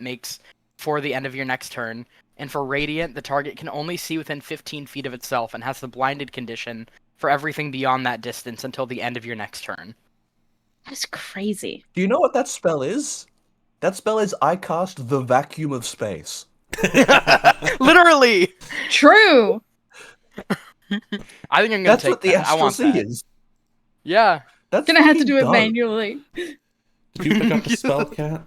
makes for the end of your next turn. And for Radiant, the target can only see within 15 feet of itself and has the blinded condition for everything beyond that distance until the end of your next turn. That's crazy. Do you know what that spell is? That spell is I cast the vacuum of space. Literally! True! I think I'm gonna That's take what the that. I Astral want Sea that. is. Yeah. That's Gonna have to do it dope. manually. Did you pick up the spell, Cat?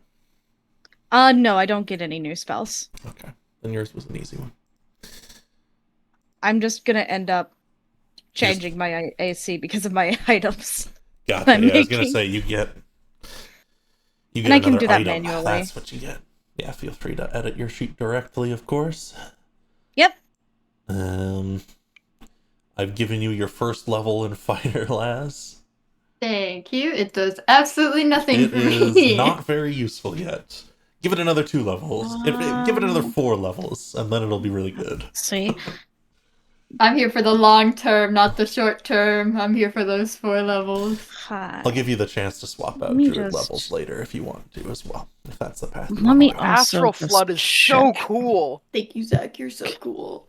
No, I don't get any new spells. Okay. Then yours was an easy one. I'm just gonna end up changing my AC because of my items. Gotcha. I'm Yeah, I was gonna making. say you get And I can another do that item. manually. That's what you get. Yeah, feel free to edit your sheet directly, of course. Yep. I've given you your first level in Fighter Lass. Thank you. It does absolutely nothing It for is me. not very useful yet. Give it another 2 levels. Give it another 4 levels, and then it'll be really good. See? I'm here for the long term, not the short term. I'm here for those 4 levels. I'll give you the chance to swap out Let me druid just- levels later if you want to as well. If that's the path. you Let wanna me go. also Astral just Flood is so check. cool. Thank you, Zach. You're so cool.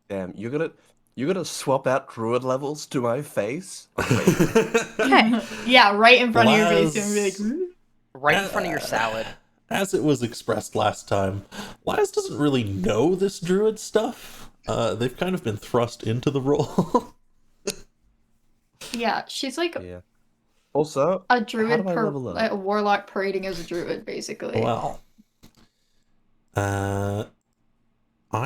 Damn, you're gonna swap out druid levels to my face? Okay. Yeah, right in front of your face. Laz- And be like, "Ooh." Right in front of your salad. As it was expressed last time, Laz doesn't really know this druid stuff. They've kind of been thrust into the role. Yeah, she's like Yeah. Also, a how druid, do I level up? a warlock parading as a druid, basically. Well, I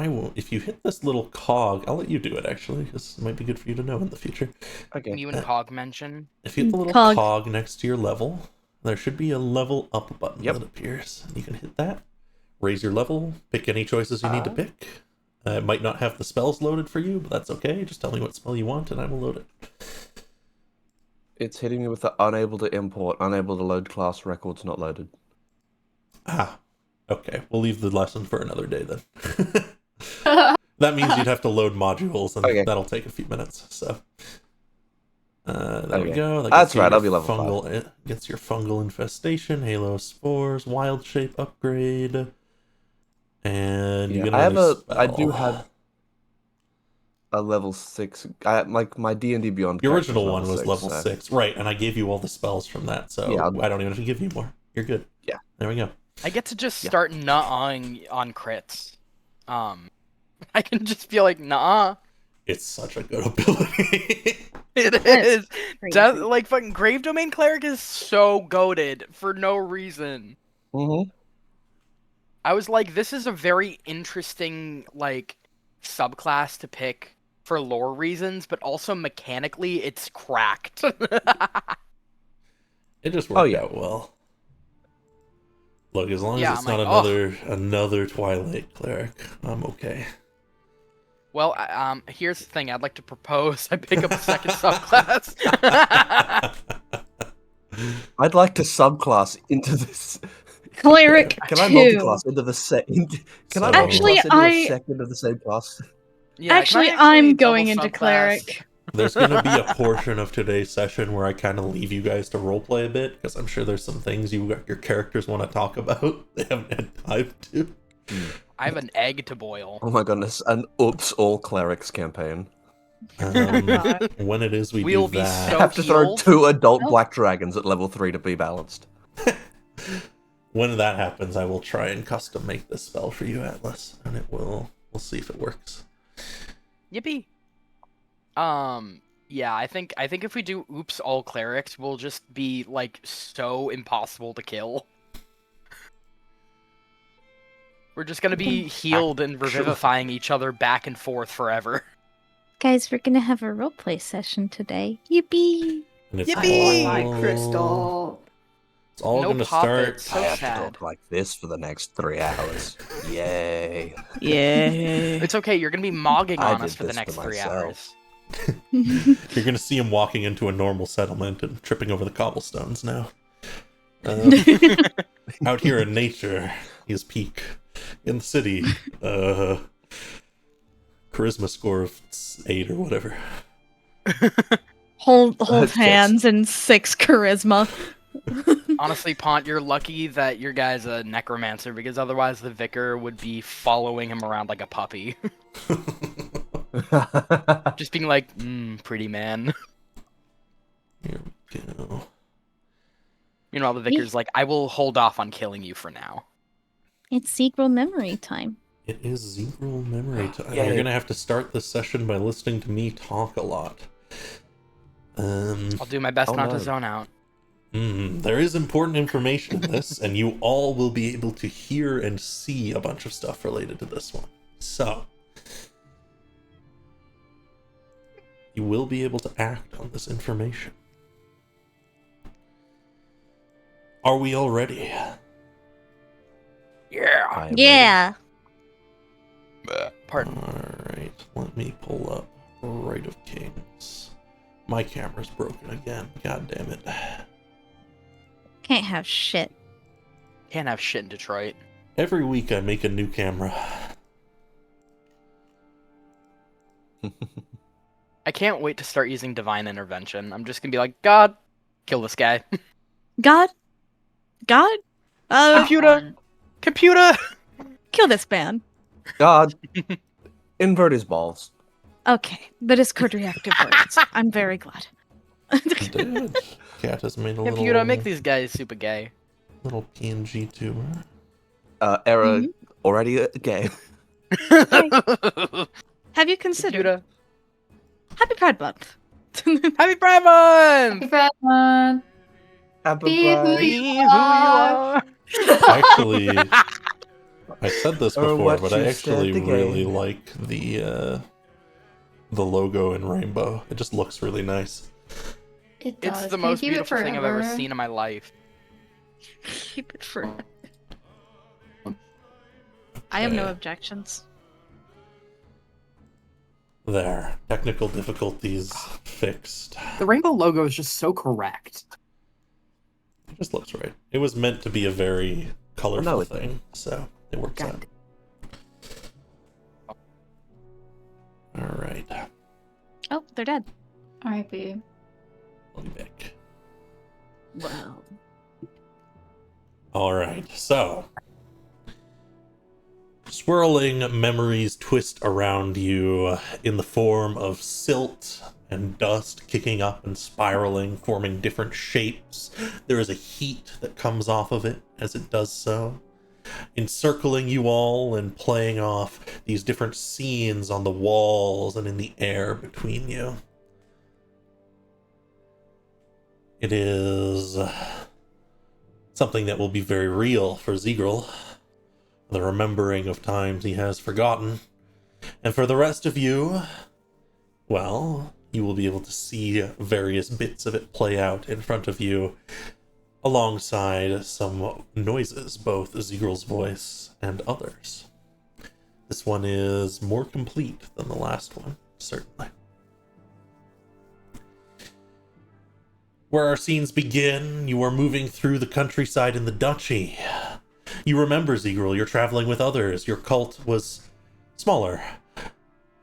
will. If you hit this little cog, I'll let you do it actually, because it might be good for you to know in the future. Okay. You and Cog mention. If you hit the little Cog. cog next to your level, there should be a level up button Yep. that appears. You can hit that, raise your level, pick any choices you need to pick. It might not have the spells loaded for you, but that's okay. Just tell me what spell you want, and I will load it. It's hitting me with the unable to import, unable to load class records not loaded. Ah, okay. We'll leave the lesson for another day then. That means you'd have to load modules, and Okay. that'll take a few minutes. So there we Okay. go. That That's gets you right, your I'll be level fungal, gets your fungal infestation, halo spores, wild shape upgrade, and you Yeah, get I have another I do spell. have a level 6. Like my D&D Beyond. Your character's original one was level so- 6, right? And I gave you all the spells from that, so Yeah, I don't even have to give you more. You're good. Yeah. There we go. I get to just Yeah. start nut-ing on crits. I can just be like, nah. It's such a good ability. It That's is. crazy. Like, fucking Grave Domain Cleric is so goated for no reason. Mhm. I was like, this is a very interesting, like, subclass to pick for lore reasons, but also mechanically, it's cracked. It just Oh, worked yeah. out well. Look, as long Yeah, as it's I'm not like, another Twilight cleric, I'm okay. Well, here's the thing. I'd like to propose I pick up a second subclass. I'd like to subclass into this. Cleric Can I 2. multiclass into the second? Can I So- Actually, multiclass into I- a second of the same class? Yeah, Actually, can I I'm double going into subclass? cleric. There's going to be a portion of today's session where I kind of leave you guys to roleplay a bit, because I'm sure there's some things your characters want to talk about they haven't had time to. I have an egg to boil. Oh my goodness, an oops all clerics campaign. When it is we We'll do be that, I so- have to throw healed? 2 adult Oh. black dragons at level 3 to be balanced. when that happens, I will try and custom make this spell for you, Atlas, and we'll see if it works. Yippee. Yeah, I think if we do oops all clerics, we'll just be like so impossible to kill. We're just gonna be healed and revivifying each other back and forth forever. Guys, we're gonna have a roleplay session today. Yippee! And it's Yippee! all, Crystal. It's all No going to poppets. start. So I have sad. to talk like this for the next 3 hours. Yay. Yeah. It's okay, you're gonna be mogging I on us did for the this next to 3 myself. hours. You're going to see him walking into a normal settlement and tripping over the cobblestones now. Out here in nature, he's peak. In the city, charisma score of 8 or whatever. hold That's hands and 6 charisma. Honestly, Pont, you're lucky that your guy's a necromancer, because otherwise the vicar would be following him around like a puppy. Just being like, pretty man. Here we go. Meanwhile, the vicar's like, I will hold off on killing you for now. It's secret memory time. It is zero memory time. Yay. You're gonna have to start this session by listening to me talk a lot. I'll do my best Oh, not no. to zone out. There is important information in this, and you all will be able to hear and see a bunch of stuff related to this one. So, you will be able to act on this information. Are we all ready? Yeah. I am Yeah. Pardon. Alright, let me pull up Rite of Kings. My camera's broken again. God damn it. Can't have shit. Can't have shit in Detroit. Every week I make a new camera. I can't wait to start using divine intervention. I'm just gonna be like, God, kill this guy. God? God? Computer! Computer! Kill this man. God, invert his balls. Okay, the Discord reactive words. I'm very glad. Dude, Cat has made a Computer, little, make these guys super gay. little PNG tuber. Error already a game. Have you considered Computer. Happy Pride Month? Happy Pride Month! Happy Pride Month. Happy Be who Pride. Be who you are. Actually, I said this Or before, what but I you actually said really again. like the logo in rainbow. It just looks really nice. It does. It's the Can most you keep it beautiful thing I've ever forever? seen in my life. Keep it for. I have no Okay. objections. There. Technical difficulties fixed. The rainbow logo is just so correct. It just looks right. It was meant to be a very colorful No, it thing, so it works God. out. Alright. Oh, they're dead. R.I.P. I'll be back. Wow. Alright, so. Swirling memories twist around you in the form of silt and dust kicking up and spiraling, forming different shapes. There is a heat that comes off of it as it does so, encircling you all and playing off these different scenes on the walls and in the air between you. It is something that will be very real for Zegrel, the remembering of times he has forgotten. And for the rest of you, well, you will be able to see various bits of it play out in front of you, alongside some noises, both Zegrel's voice and others. This one is more complete than the last one, certainly. Where our scenes begin, you are moving through the countryside in the duchy. You remember, Zegrel, you're traveling with others. Your cult was smaller,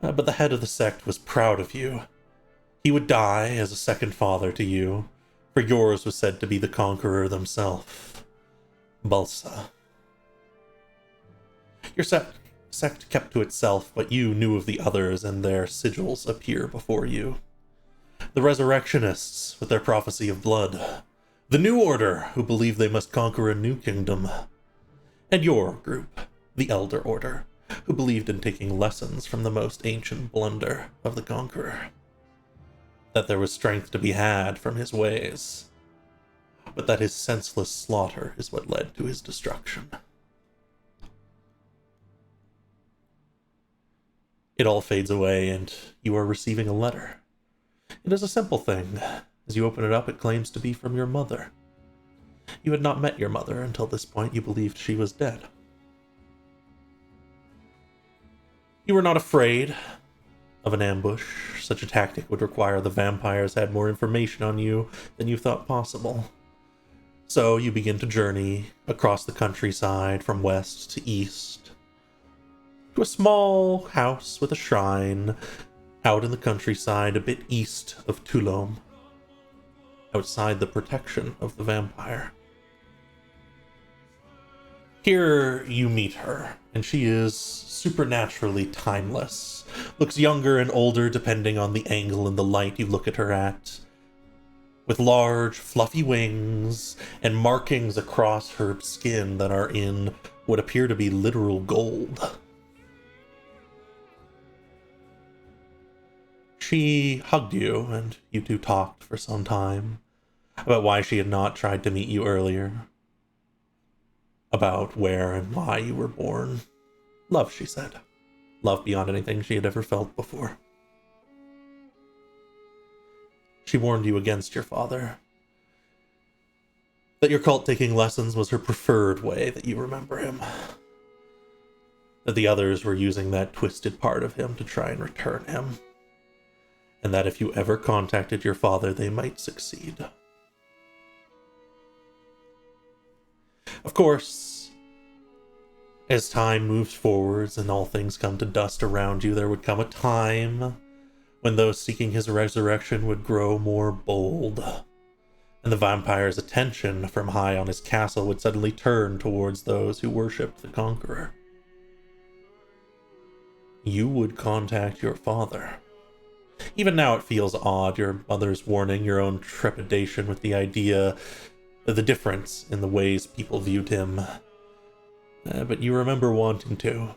but the head of the sect was proud of you. He would die as a second father to you, for yours was said to be the conqueror themselves, Balsa. Your sect kept to itself, but you knew of the others, and their sigils appear before you. The Resurrectionists, with their prophecy of blood. The New Order, who believe they must conquer a new kingdom. And your group, the Elder Order, who believed in taking lessons from the most ancient blunder of the Conqueror. That there was strength to be had from his ways, but that his senseless slaughter is what led to his destruction. It all fades away, and you are receiving a letter. It is a simple thing. As you open it up, it claims to be from your mother. You had not met your mother until this point. You believed she was dead. You were not afraid of an ambush. Such a tactic would require the vampires had more information on you than you thought possible. So you begin to journey across the countryside from west to east, to a small house with a shrine out in the countryside a bit east of Toulon, outside the protection of the vampire. Here you meet her, and she is supernaturally timeless. Looks younger and older depending on the angle and the light you look at her at. With large, fluffy wings and markings across her skin that are in what appear to be literal gold. She hugged you, and you two talked for some time about why she had not tried to meet you earlier, about where and why you were born. Love, she said. Love beyond anything she had ever felt before. She warned you against your father. That your cult taking lessons was her preferred way that you remember him. That the others were using that twisted part of him to try and return him. And that if you ever contacted your father, they might succeed. Of course, as time moves forwards and all things come to dust around you, there would come a time when those seeking his resurrection would grow more bold, and the vampire's attention from high on his castle would suddenly turn towards those who worshipped the conqueror. You would contact your father. Even now it feels odd, your mother's warning, your own trepidation with the idea of the difference in the ways people viewed him. But you remember wanting to.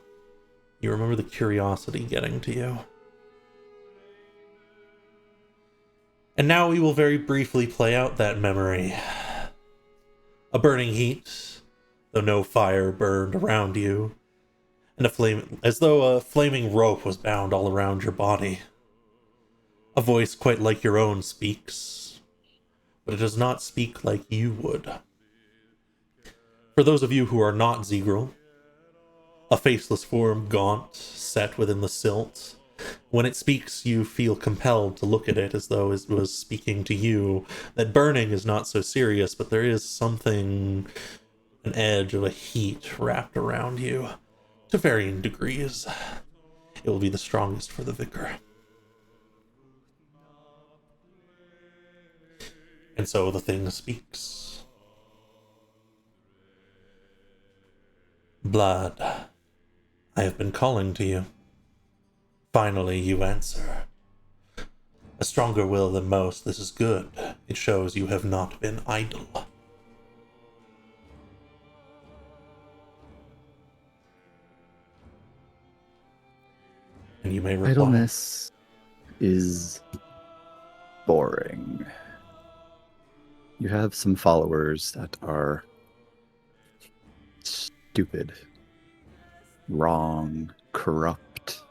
You remember the curiosity getting to you. And now we will very briefly play out that memory. A burning heat, though no fire burned around you, and a flame, as though a flaming rope was bound all around your body. A voice quite like your own speaks, but it does not speak like you would. For those of you who are not Zegral, a faceless form, gaunt, set within the silt. When it speaks, you feel compelled to look at it as though it was speaking to you. That burning is not so serious, but there is something, an edge of a heat wrapped around you, to varying degrees. It will be the strongest for the vicar. And so the thing speaks. Blood, I have been calling to you. Finally, you answer. A stronger will than most, this is good. It shows you have not been idle. And you may reply. Idleness is boring. You have some followers that are stupid, wrong, corrupt.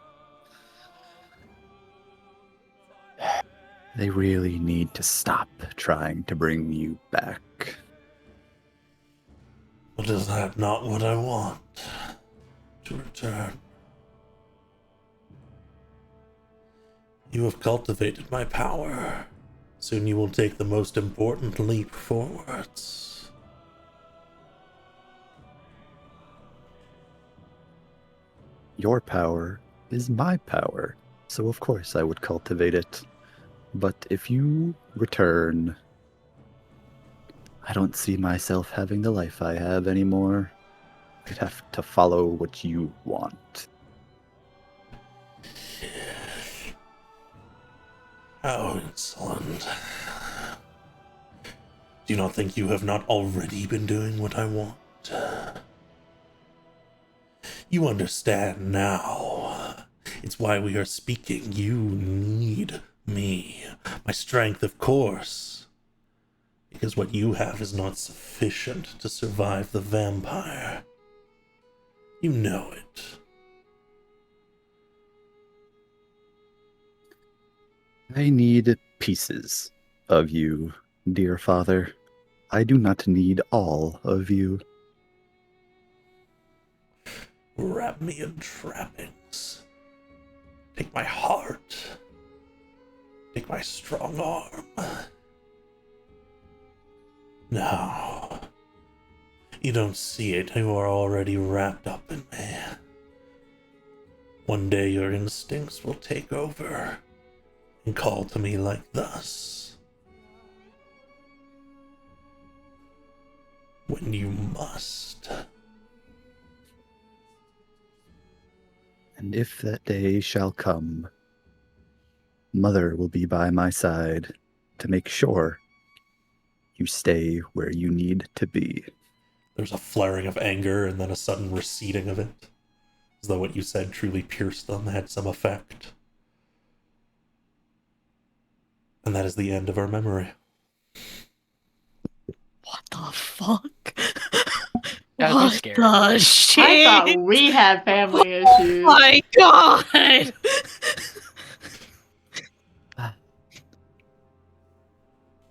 They really need to stop trying to bring you back. But is that not what I want? To return. You have cultivated my power. Soon you will take the most important leap forwards. Your power is my power, so of course I would cultivate it. But if you return, I don't see myself having the life I have anymore. I'd have to follow what you want. How insolent. Do you not think you have not already been doing what I want? You understand now. It's why we are speaking. You need me. My strength, of course. Because what you have is not sufficient to survive the vampire. You know it. I need pieces of you, dear father. I do not need all of you. Wrap me in trappings. Take my heart. Take my strong arm. No. You don't see it. You are already wrapped up in me. One day your instincts will take over and call to me like thus. When you must. And if that day shall come, Mother will be by my side to make sure you stay where you need to be. There's a flaring of anger and then a sudden receding of it, as though what you said truly pierced them, had some effect. And that is the end of our memory. What the fuck? That would be scary. the shit? I thought we had family Oh issues. my god!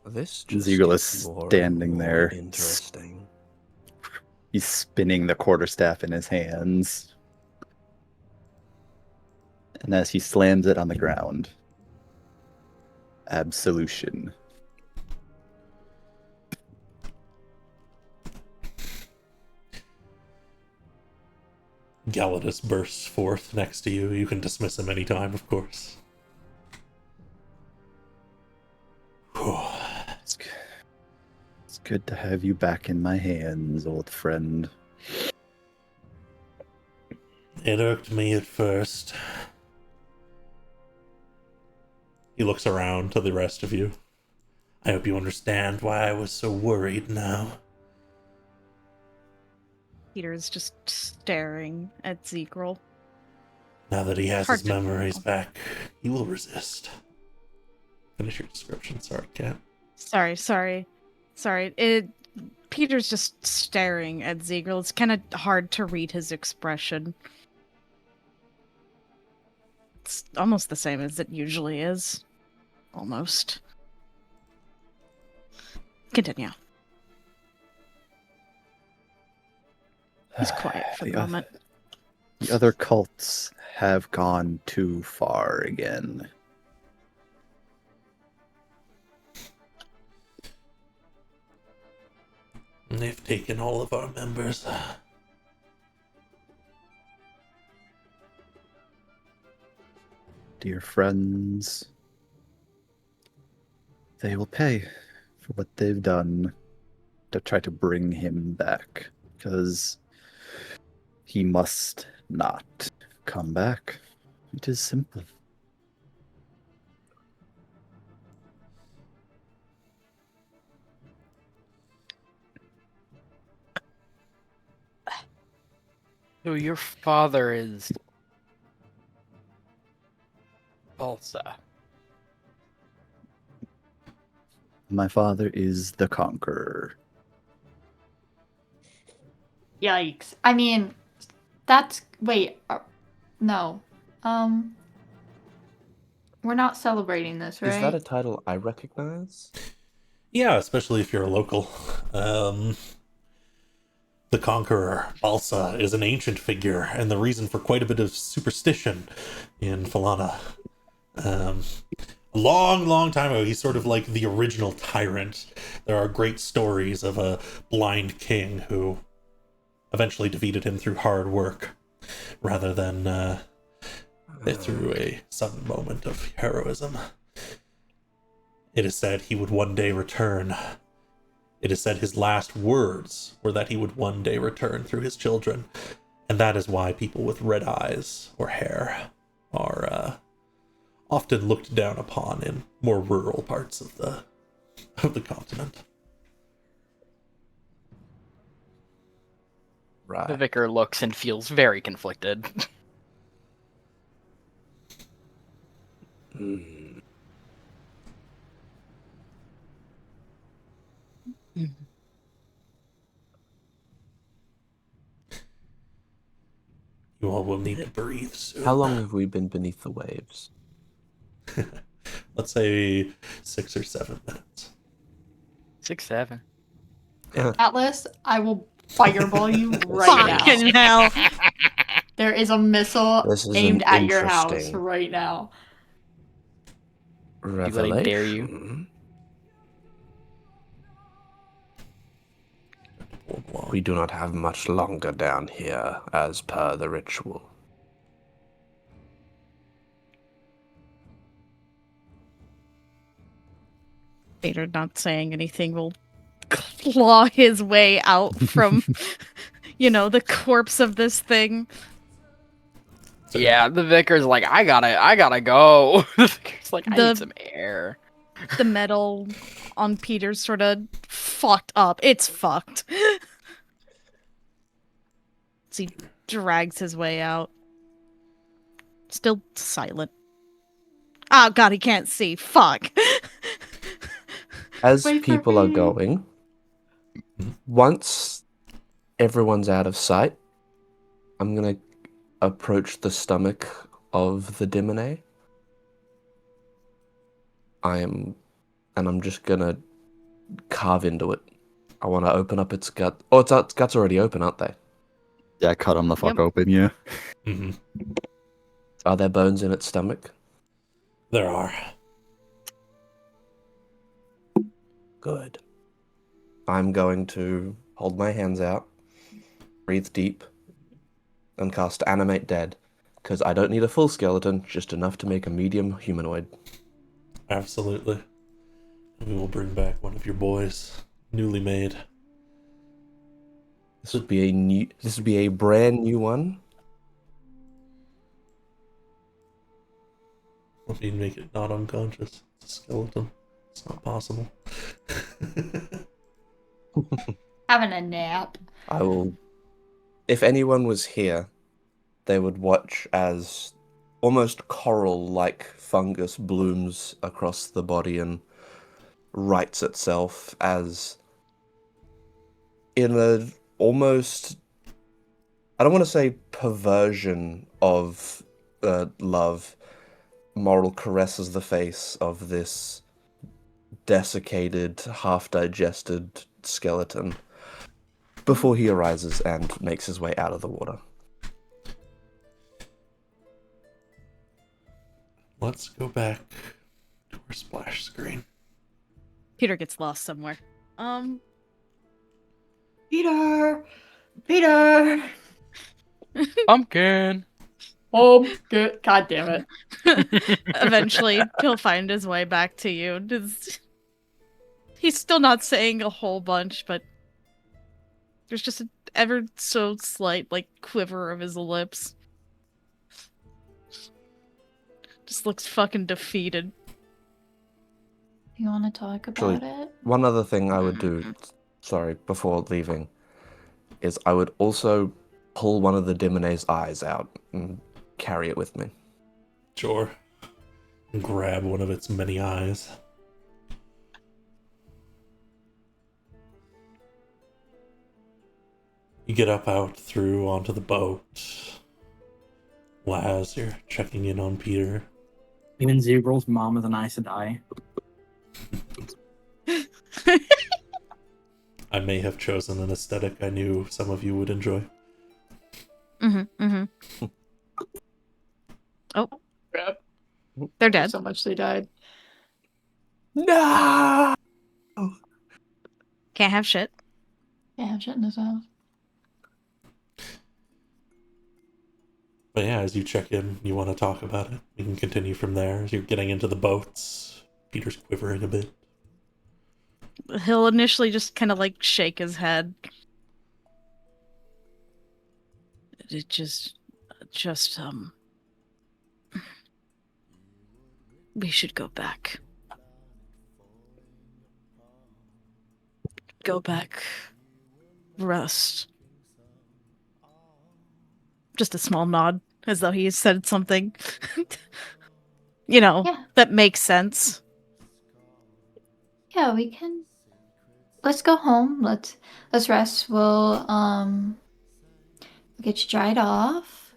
This just Zegal gets is more and standing more there. Interesting. He's spinning the quarterstaff in his hands. And as he slams it on the ground, absolution. Galladus bursts forth next to you. You can dismiss him any time, of course. It's good to have you back in my hands, old friend. It irked me at first. He looks around to the rest of you. I hope you understand why I was so worried now. Peter is just staring at Zegrel. Now that he has Hard his to memories tell. back, he will resist. Finish your description, sorry, Cat. Sorry. Peter's just staring at Zegrel. It's kind of hard to read his expression. It's almost the same as it usually is. Almost. Continue. He's quiet for the moment. The other cults have gone too far again. They've taken all of our members. Dear friends, they will pay for what they've done to try to bring him back, because he must not come back. It is simple. So your father is Balsa. My father is the conqueror. Yikes. I mean, that's wait. No. We're not celebrating this, right? Is that a title I recognize? Yeah, especially if you're a local. The Conqueror, Balsa, is an ancient figure, and the reason for quite a bit of superstition in Falana. A long time ago, he's sort of like the original tyrant. There are great stories of a blind king who eventually defeated him through hard work, rather than through a sudden moment of heroism. It is said he would one day return. It is said his last words were that he would one day return through his children, and that is why people with red eyes or hair are often looked down upon in more rural parts of the continent. Right. The vicar looks and feels very conflicted. Hmm. You all will need to breathe soon. How long have we been beneath the waves? Let's say 6 or 7 minutes. 6, 7. Atlas, I will fireball you right now. Fucking hell. There is a missile This is aimed an at your house interesting right now. Revelation. dare you. We do not have much longer down here, as per the ritual. Peter, not saying anything, will claw his way out from, the corpse of this thing. turn. Yeah, the vicar's like, I gotta go. The vicar's like, I The- need some air. The metal on Peter's sort of fucked up. It's fucked. As he drags his way out. Still silent. Oh god, he can't see. Fuck. As Wait for people are me. going, once everyone's out of sight, I'm gonna approach the stomach of the Dimine. I'm just gonna carve into it. I want to open up its gut. Oh, its guts already open, aren't they? Yeah, cut him the fuck Yep. open, yeah. Hmm. Are there bones in its stomach? There are. Good. I'm going to hold my hands out, breathe deep, and cast Animate Dead, because I don't need a full skeleton, just enough to make a medium humanoid. Absolutely. We will bring back one of your boys, newly made. This would be a brand new one. Let me make it not unconscious. It's a skeleton. It's not possible. Having a nap. I will. If anyone was here, they would watch as almost coral-like fungus blooms across the body and rights itself as in a almost, I don't want to say perversion of love, Moral caresses the face of this desiccated, half-digested skeleton before he arises and makes his way out of the water. Let's go back to our splash screen. Peter gets lost somewhere. Peter! Peter! Pumpkin. Oh, good. God damn it. Eventually, he'll find his way back to you. He's still not saying a whole bunch, but there's just an ever so slight, like, quiver of his lips. Just looks fucking defeated. You want to talk Actually, about it? one other thing I would do, before leaving, is I would also pull one of the Dimine's eyes out and carry it with me. Sure. And grab one of its many eyes. You get up out through onto the boat. Laz, you're checking in on Peter. Even Zebral's mom with an Aes Sedai. I may have chosen an aesthetic I knew some of you would enjoy. Oh, Crap. they're dead. So much they died. No! Can't have shit. Yeah, I'm shit in this house. But yeah, as you check in, you want to talk about it. We can continue from there. As you're getting into the boats, Peter's quivering a bit. He'll initially just kind of like shake his head. It just, we should go back. Go back. Rest. Just a small nod, as though he said something, Yeah. that makes sense. Yeah, we can. Let's go home. Let's rest. We'll get you dried off.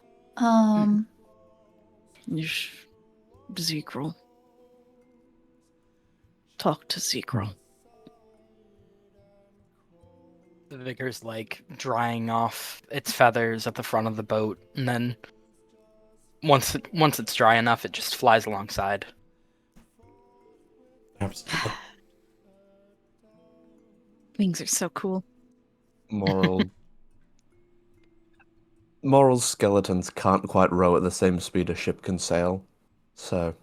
Zegral. Talk to Zegral. The vicar's like drying off its feathers at the front of the boat, and then once it's dry enough, it just flies alongside. Absolutely. Wings are so cool. Moral skeletons can't quite row at the same speed a ship can sail, so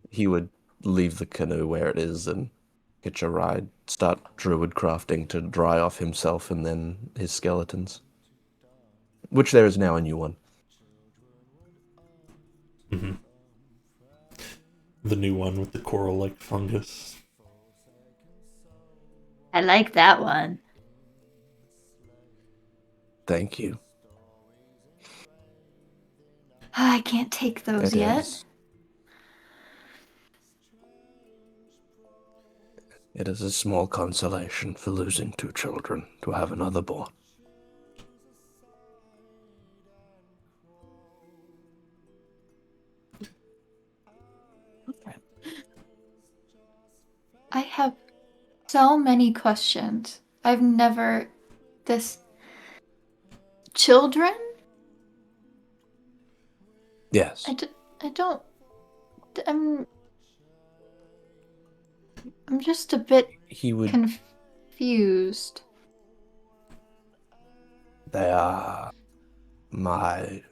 he would leave the canoe where it is and hitch a ride, start druid crafting to dry off himself and then his skeletons. Which there is now a new one. Mm-hmm. The new one with the coral-like fungus. I like that one. Thank you. I can't take those It yet. is. It is a small consolation for losing 2 children to have another born. I have so many questions. I've never... This... Children? Yes. I don't... I'm just a bit He would. confused. They are my.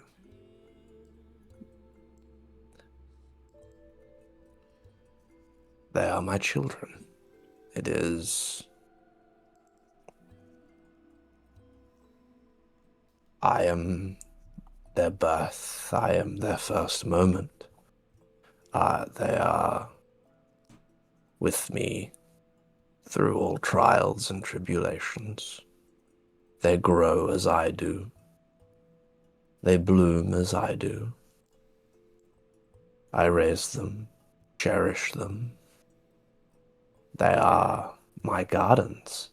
They are my children. It is. I am their birth. I am their first moment. They are with me through all trials and tribulations. They grow as I do. They bloom as I do. I raise them, cherish them. They are my gardens.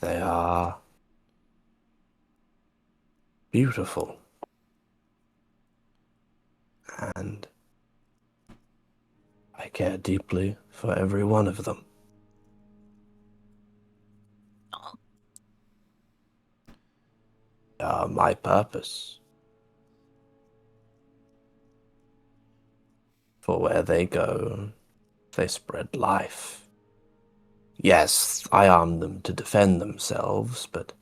They are beautiful. And I care deeply for every one of them. They are my purpose. For where they go, they spread life. Yes, I armed them to defend themselves, but...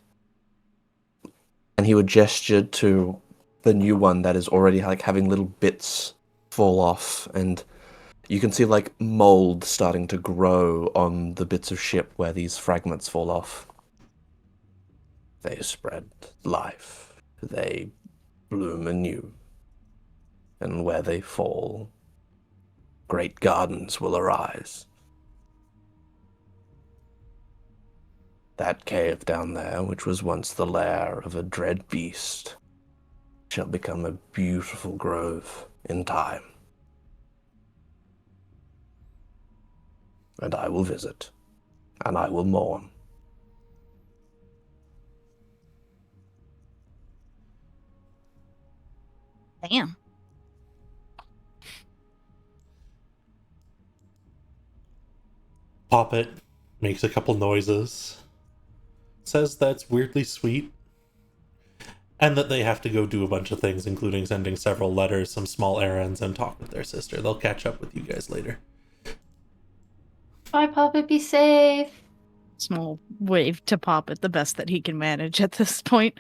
And he would gesture to the new one that is already like having little bits fall off, and you can see like mold starting to grow on the bits of ship where these fragments fall off. They spread life. They bloom anew. And where they fall, great gardens will arise. That cave down there, which was once the lair of a dread beast, shall become a beautiful grove in time. And I will visit, and I will mourn. Damn. Poppet makes a couple noises, says that's weirdly sweet, and that they have to go do a bunch of things, including sending several letters, some small errands, and talk with their sister. They'll catch up with you guys later. Bye, Papa. Be safe. Small wave to Poppet, the best that he can manage at this point.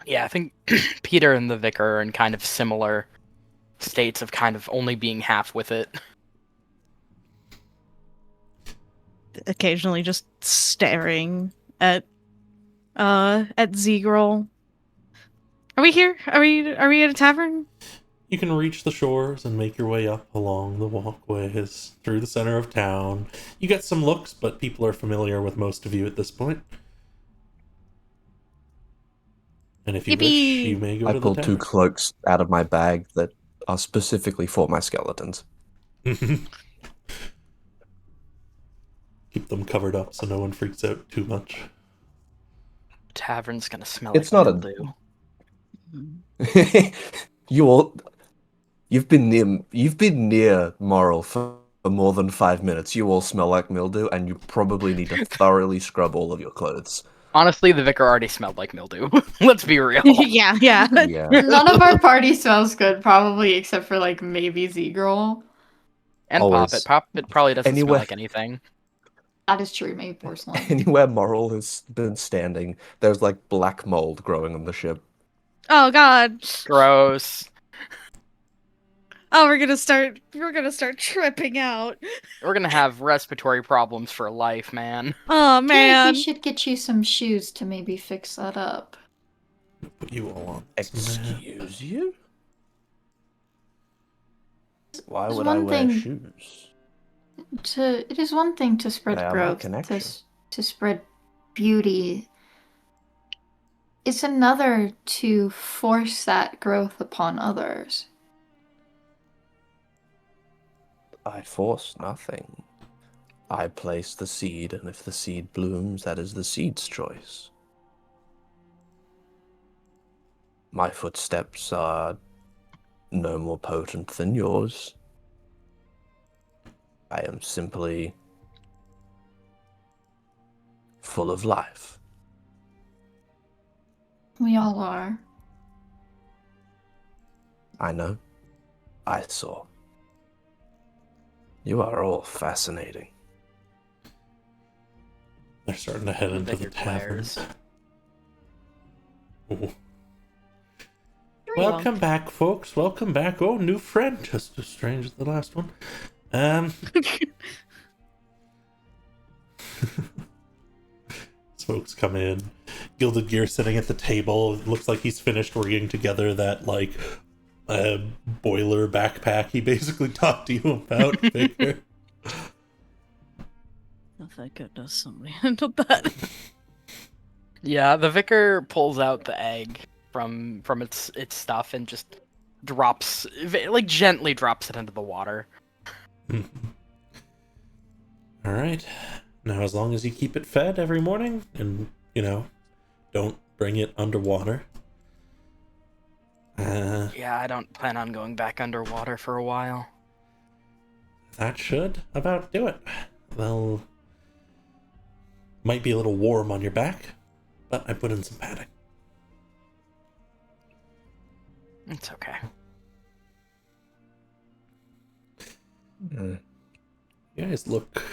Yeah, I think Peter and the vicar are in kind of similar states of kind of only being half with it. Occasionally just staring at Zegrel. Are we here? Are we at a tavern? You can reach the shores and make your way up along the walkways through the center of town. You get some looks, but people are familiar with most of you at this point. And if you wish, you may go I to the pulled 2 tavern. cloaks out of my bag that are specifically for my skeletons. Keep them covered up so no one freaks out too much. Tavern's gonna smell It's like not mildew. You've been near Moral for more than 5 minutes. You all smell like mildew, and you probably need to thoroughly scrub all of your clothes. Honestly, the vicar already smelled like mildew. Let's be real. Yeah. Yeah. None of our party smells good, probably, except for like maybe Z-Girl. And Always. Poppet. Poppet probably doesn't smell Anywhere- like anything. That is true, maybe porcelain. Anywhere Moral has been standing, there's like black mold growing on the ship. Oh God. Gross. Oh, we're gonna start tripping out. We're gonna have respiratory problems for life, man. Oh Okay, man. we should get you some shoes to maybe fix that up. I'll put you all on. this map. Excuse you? Why There's would I one wear thing shoes? It is one thing to spread They are my growth, connection. to spread beauty. It's another to force that growth upon others. I force nothing. I place the seed, and if the seed blooms, that is the seed's choice. My footsteps are no more potent than yours. I am simply full of life. We all are. I know. I saw. You are all fascinating. They're starting to head The into the vicar tavern. glares. Ooh. Welcome back, folks. Welcome back. Oh, new friend. Just as strange as the last one. Folks come in. Gilded Gear sitting at the table. It looks like he's finished rigging together that, like, boiler backpack he basically talked to you about, Vicar. Oh, thank goodness somebody handled that. Yeah, the vicar pulls out the egg from its stuff and just drops, like gently drops it into the water. Alright. Now, as long as you keep it fed every morning and, don't bring it underwater. Yeah, I don't plan on going back underwater for a while. That should about do it. Well, might be a little warm on your back, but I put in some padding. It's okay. You guys look...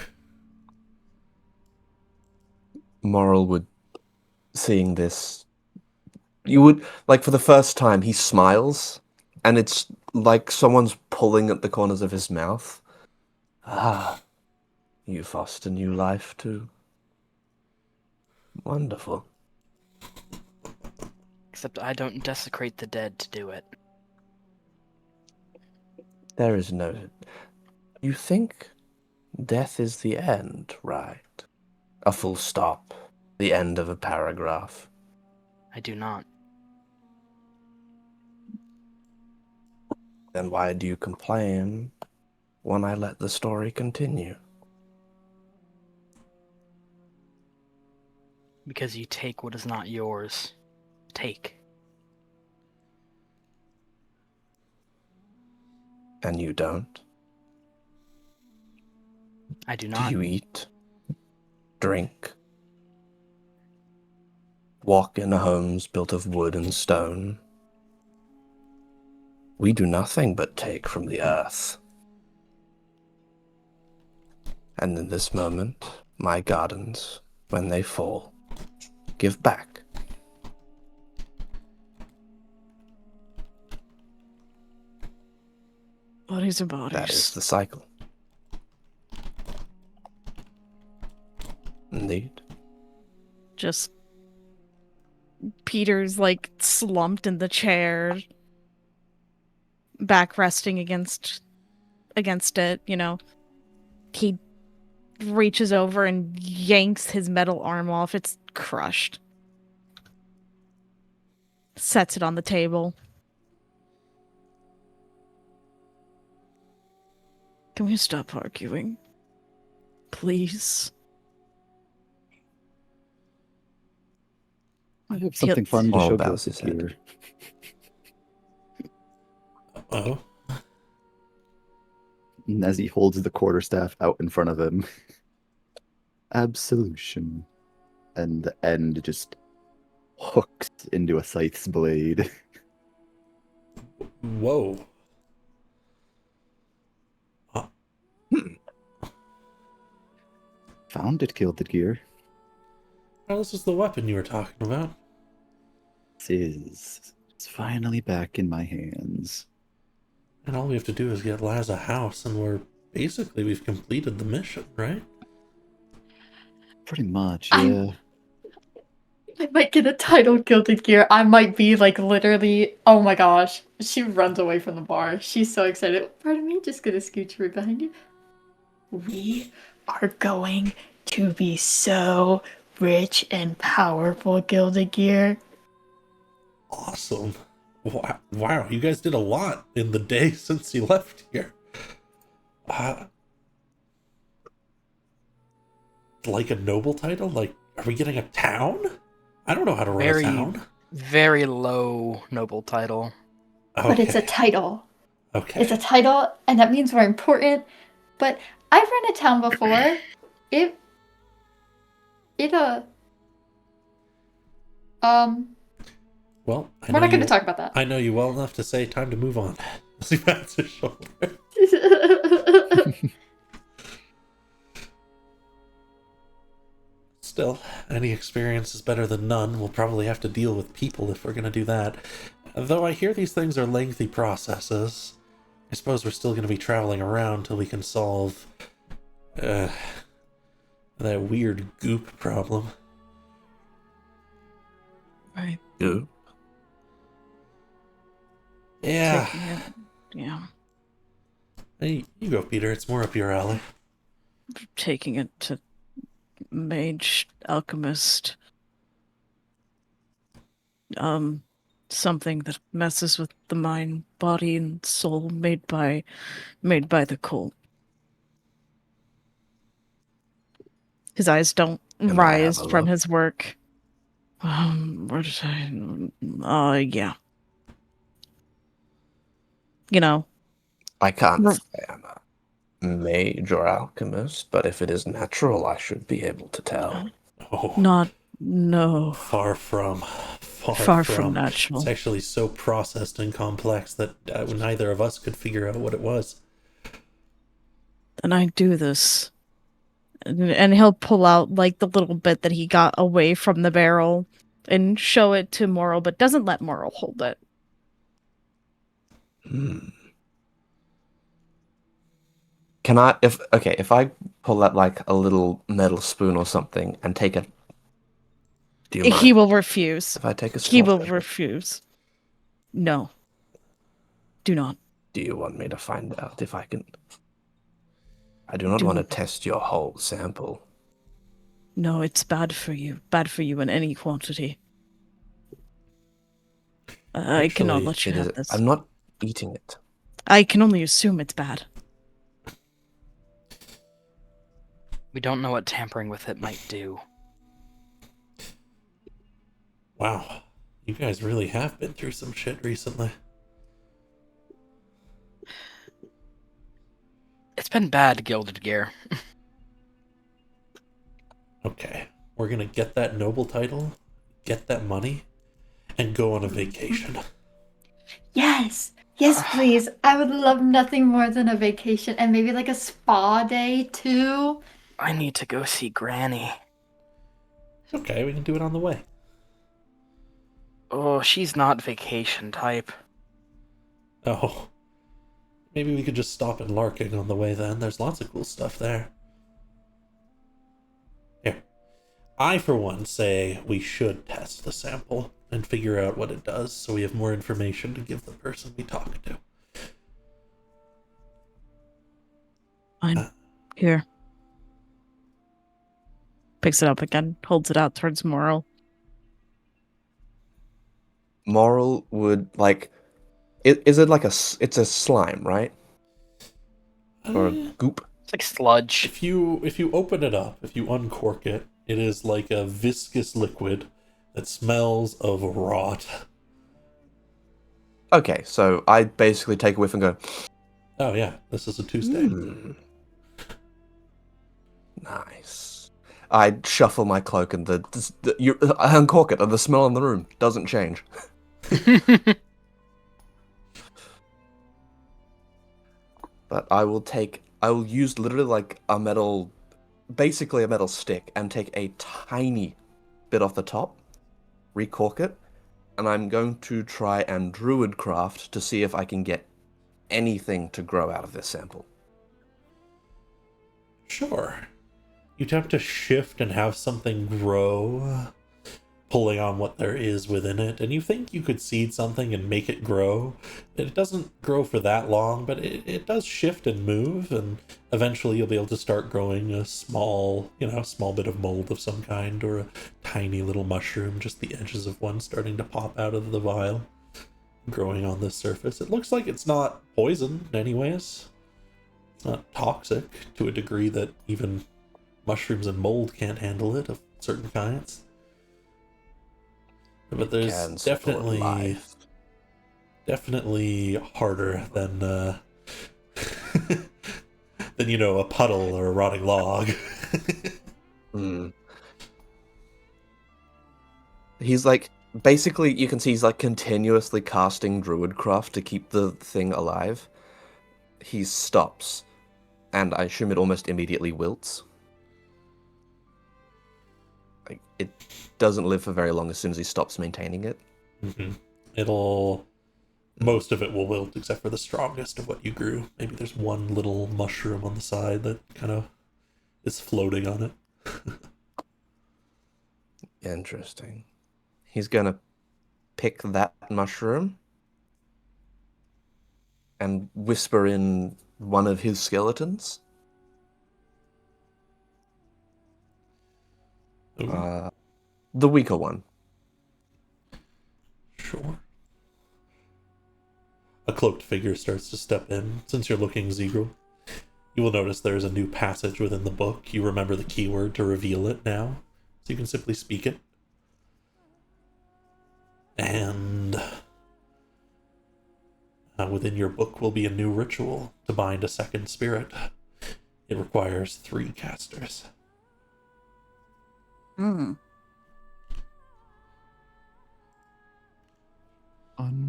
Moral would, seeing this, you would, like, for the first time, he smiles, and it's like someone's pulling at the corners of his mouth. Ah, you foster new life too. Wonderful. Except I don't desecrate the dead to do it. There is no... You think death is the end, right? A full stop. The end of a paragraph. I do not. Then why do you complain when I let the story continue? Because you take what is not yours. Take. And you don't? I do Do not. you eat? Drink? Walk in homes built of wood and stone? We do nothing but take from the earth. And in this moment, my gardens, when they fall, give back. Bodies are bodies. That is the cycle. Indeed. Just Peter's like slumped in the chair, back resting against it, He reaches over and yanks his metal arm off. It's crushed. Sets it on the table. Can we stop arguing? Please. I have something fun to Moral show bows Gilbert his head. here. Oh? And as he holds the quarterstaff out in front of him, absolution. And the end just hooks into a scythe's blade. Whoa. Found it, Gilded Gear. Oh, this is the weapon you were talking about. It's finally back in my hands. And all we have to do is get Laz a house, and we've completed the mission, right? Pretty much, I'm- yeah. I might get a title Gilded Gear. I might be like literally. Oh my gosh. She runs away from the bar. She's so excited. Pardon me, just gonna scooch right behind you. We are going to be so rich and powerful, Gilded Gear. Awesome. Wow, you guys did a lot in the day since you left here. Like a noble title? Like, are we getting a town? I don't know how to run a town. Very low noble title. Okay. But it's a title. Okay. It's a title, and that means we're important. But I've run a town before. Well, We're not going to talk about that. I know you well enough to say time to move on. As he pats his shoulder. Still, any experience is better than none. We'll probably have to deal with people if we're going to do that. Though I hear these things are lengthy processes. I suppose we're still going to be traveling around till we can solve that weird goop problem. Right. Goop? Yeah. Yeah. Hey, you go, Peter. It's more up your alley. Taking it to mage, alchemist. Something that messes with the mind, body, and soul made by the cult. His eyes don't Can I have rise a from look? his work. Where did I? Yeah. You know. I can't Ro- say I'm a mage or alchemist, but if it is natural, I should be able to tell. Oh, No. far from natural. It's actually so processed and complex that neither of us could figure out what it was. And I do this. And he'll pull out like the little bit that he got away from the barrel and show it to Morrow, but doesn't let Morrow hold it. Can I, if I pull out like a little metal spoon or something and take a, do you mind He will refuse. if I take a He small will sample? refuse. No. Do not. Do you want me to find out if I can? I do not Do- want to test your whole sample. No, it's bad for you. Bad for you in any quantity. I cannot Actually, let you have this. I'm not eating it. I can only assume it's bad. We don't know what tampering with it might do. Wow. You guys really have been through some shit recently. It's been bad, Gilded Gear. Okay. We're gonna get that noble title, get that money, and go on a vacation. Yes. Yes, please. I would love nothing more than a vacation and maybe like a spa day too. I need to go see Granny. Okay, we can do it on the way. Oh, she's not vacation type. Oh. Maybe we could just stop in Larking on the way then. There's lots of cool stuff there. Here. I, for one, say we should test the sample and figure out what it does so we have more information to give the person we talk to. Fine. Here. Picks it up again, holds it out towards Morrow. Moral would like, is it like it's a slime, right? Or a goop? It's like sludge. If you open it up, if you uncork it, it is like a viscous liquid that smells of rot. Okay, so I basically take a whiff and go, Oh yeah, this is a Tuesday. Nice. I shuffle my cloak and I uncork it and the smell in the room doesn't change. But I will use literally like basically a metal stick and take a tiny bit off the top, recork it, and I'm going to try and druid craft to see if I can get anything to grow out of this sample. Sure. You attempt to shift and have something grow. pulling on what there is within it, and you think you could seed something and make it grow. It doesn't grow for that long, but it does shift and move, and eventually you'll be able to start growing a small, small bit of mold of some kind, or a tiny little mushroom, just the edges of one starting to pop out of the vial, growing on this surface. It looks like it's not poison anyways. It's not toxic to a degree that even mushrooms and mold can't handle it of certain kinds. But there's definitely harder than than a puddle or a rotting log. He's like, basically you can see he's like continuously casting druidcraft to keep the thing alive. He stops, and I assume it almost immediately wilts. Like, it doesn't live for very long as soon as he stops maintaining it. Most of it will wilt except for the strongest of what you grew. Maybe there's one little mushroom on the side that kind of is floating on it. Interesting. He's gonna pick that mushroom and whisper in one of his skeletons. The weaker one. Sure. A cloaked figure starts to step in. Since you're looking Zegro, you will notice there's a new passage within the book. You remember the keyword to reveal it now, so you can simply speak it. And within your book will be a new ritual to bind a second spirit. It requires 3 casters.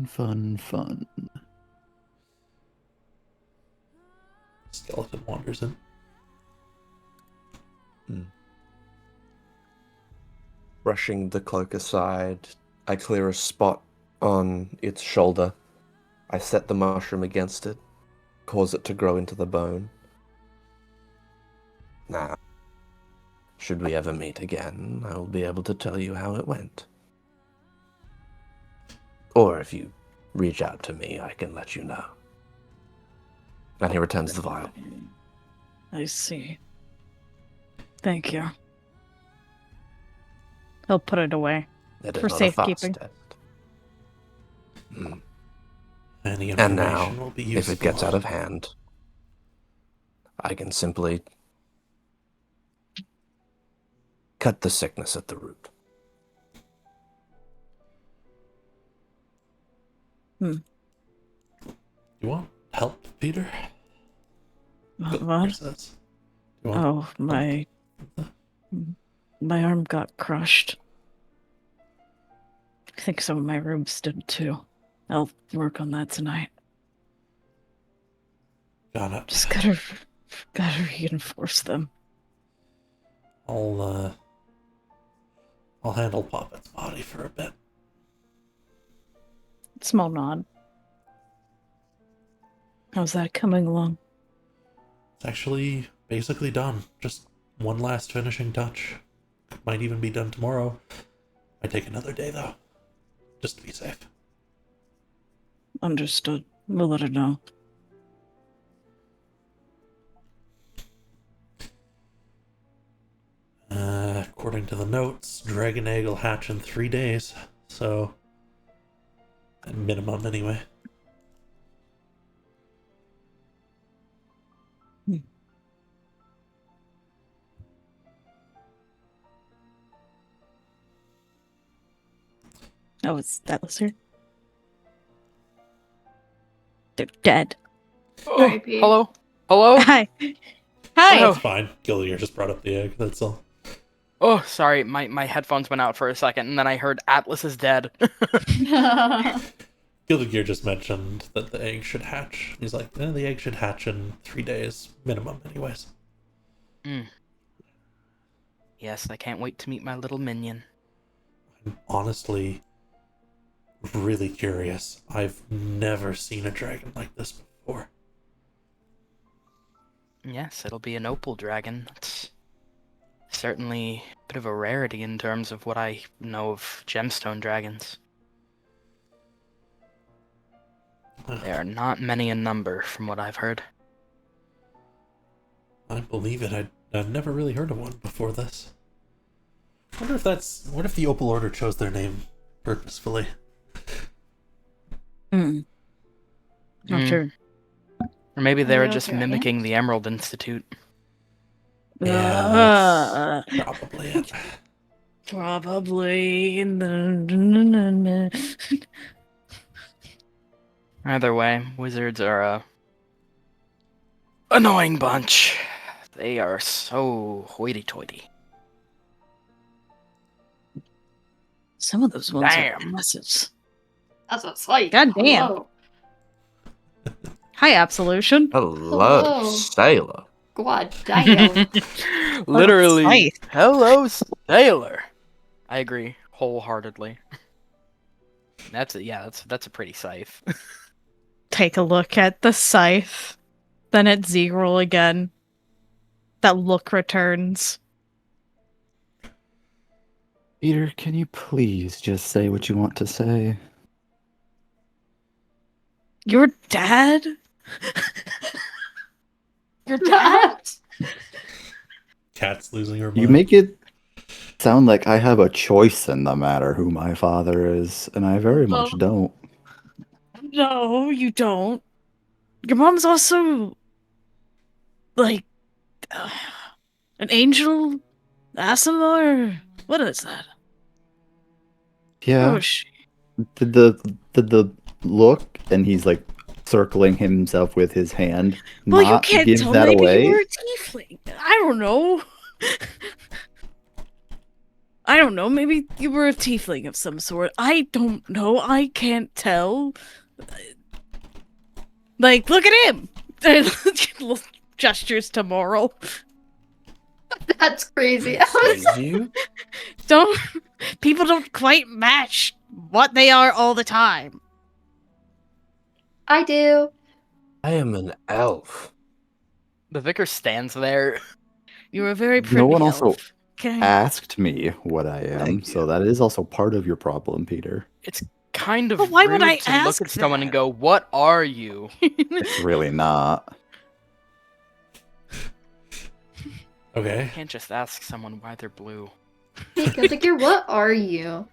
Fun. Skeleton wanders in. Brushing the cloak aside, I clear a spot on its shoulder. I set the mushroom against it, cause it to grow into the bone. Now, should we ever meet again, I will be able to tell you how it went. Or if you reach out to me, I can let you know. And he returns the vial. I see. Thank you. He'll put it away. It is For not a fast safekeeping. test. Any And now, information will be useful. if it gets out of hand, I can simply cut the sickness at the root. You want help, Peter? What? Says. You want Oh, my arm got crushed. I think some of my rooms did too. I'll work on that tonight. Got it. Just gotta reinforce them. I'll handle Poppet's body for a bit. Small nod. How's that coming along? It's actually basically done. Just one last finishing touch. Might even be done tomorrow. Might take another day though, just to be safe. Understood. We'll let her know. According to the notes, dragon egg will hatch in 3 days. So, at minimum anyway. Oh, it's that was her. They're dead. R.I.P. Hello? Hello? Hi. Hi. Oh. It's fine. Gillier just brought up the egg, that's all. Oh, sorry, my headphones went out for a second, and then I heard Atlas is dead. Gilliger just mentioned that the egg should hatch. He's like, the egg should hatch in 3 days, minimum anyways. Yes, I can't wait to meet my little minion. I'm honestly really curious. I've never seen a dragon like this before. Yes, it'll be an opal dragon. Certainly a bit of a rarity in terms of what I know of gemstone dragons. There are not many in number, from what I've heard. I believe it. I'd never really heard of one before this. What if the Opal Order chose their name purposefully? Not Mm. sure. Or maybe they were Real just dragons? mimicking the Emerald Institute. Yeah, that's probably it. Probably. Either way, wizards are a annoying bunch. They are so hoity-toity. Some of those ones are Damn. massive. That's what's like. God damn. Hello. Hi, Absolution. Hello, Hello. sailor. God damn. Literally, scythe. hello, sailor. I agree wholeheartedly. That's a pretty scythe. Take a look at the scythe. Then at Zegrel again. That look returns. Peter, can you please just say what you want to say? Your dad? Your dad? Cat's losing her mind. You make it sound like I have a choice in the matter who my father is, and I very much don't. No, you don't. Your mom's also like an angel, Asima, or what is that? Yeah. Oh, she. Did the look, and he's like circling himself with his hand, Well, you not can't give tell. that Maybe away? you were a tiefling. I don't know. I don't know. Maybe you were a tiefling of some sort. I don't know. I can't tell. Like, look at him. Gestures to Moral. That's crazy. Is you? Don't. People don't quite match what they are all the time. I do. I am an elf. The vicar stands there. You're a very pretty No one elf. also Okay. asked me what I am, Thank so you. that is also part of your problem, Peter. It's kind of But why rude would I to look ask at someone and that? go, "What are you?" It's really not. Okay. You can't just ask someone why they're blue. Hey, Gildigir, what are you?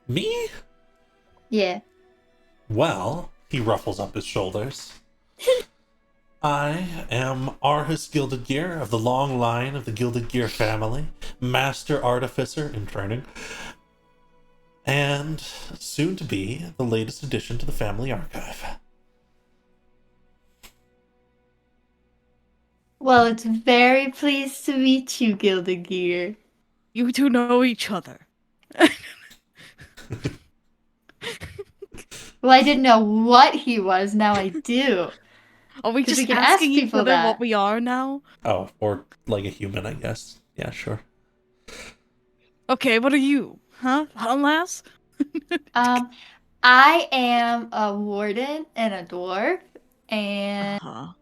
Me? Yeah. Well, he ruffles up his shoulders. I am Arhus Gilded Gear of the long line of the Gilded Gear family, master artificer in training, and soon to be the latest addition to the family archive. Well, it's very pleased to meet you, Gildigir. You two know each other. Well, I didn't know what he was, now I do. Are we 'Cause just we can ask asking each people other that. what we are now? Oh, or like a human, I guess. Yeah, sure. Okay, what are you? Huh? Lass? I am a warden and a dwarf, and Uh-huh.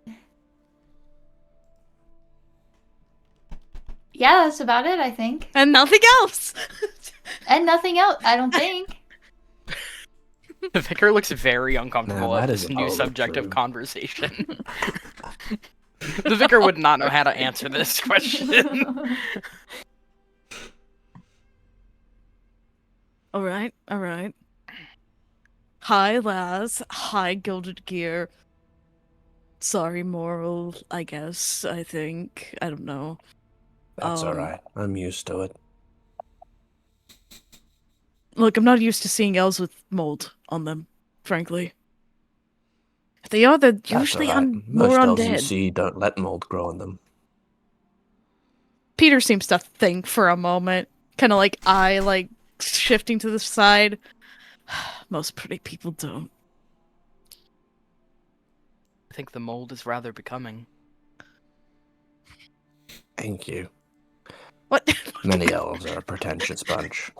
yeah, that's about it, I think. And nothing else! And nothing else, I don't think. The vicar looks very uncomfortable Nah, at that this is new all subject of true. conversation. The vicar would not know how to answer this question. Alright. Hi, Laz. Hi, Gilded Gear. Sorry, Moral, I guess, I think. I don't know. That's alright. I'm used to it. Look, I'm not used to seeing elves with mold on them, frankly. If they are, they're That's usually alright. more Most elves you undead. see don't let mold grow on them. Peter seems to think for a moment, kind of like eye, like, shifting to the side. Most pretty people don't. I think the mold is rather becoming. Thank you. What? Many elves are a pretentious bunch.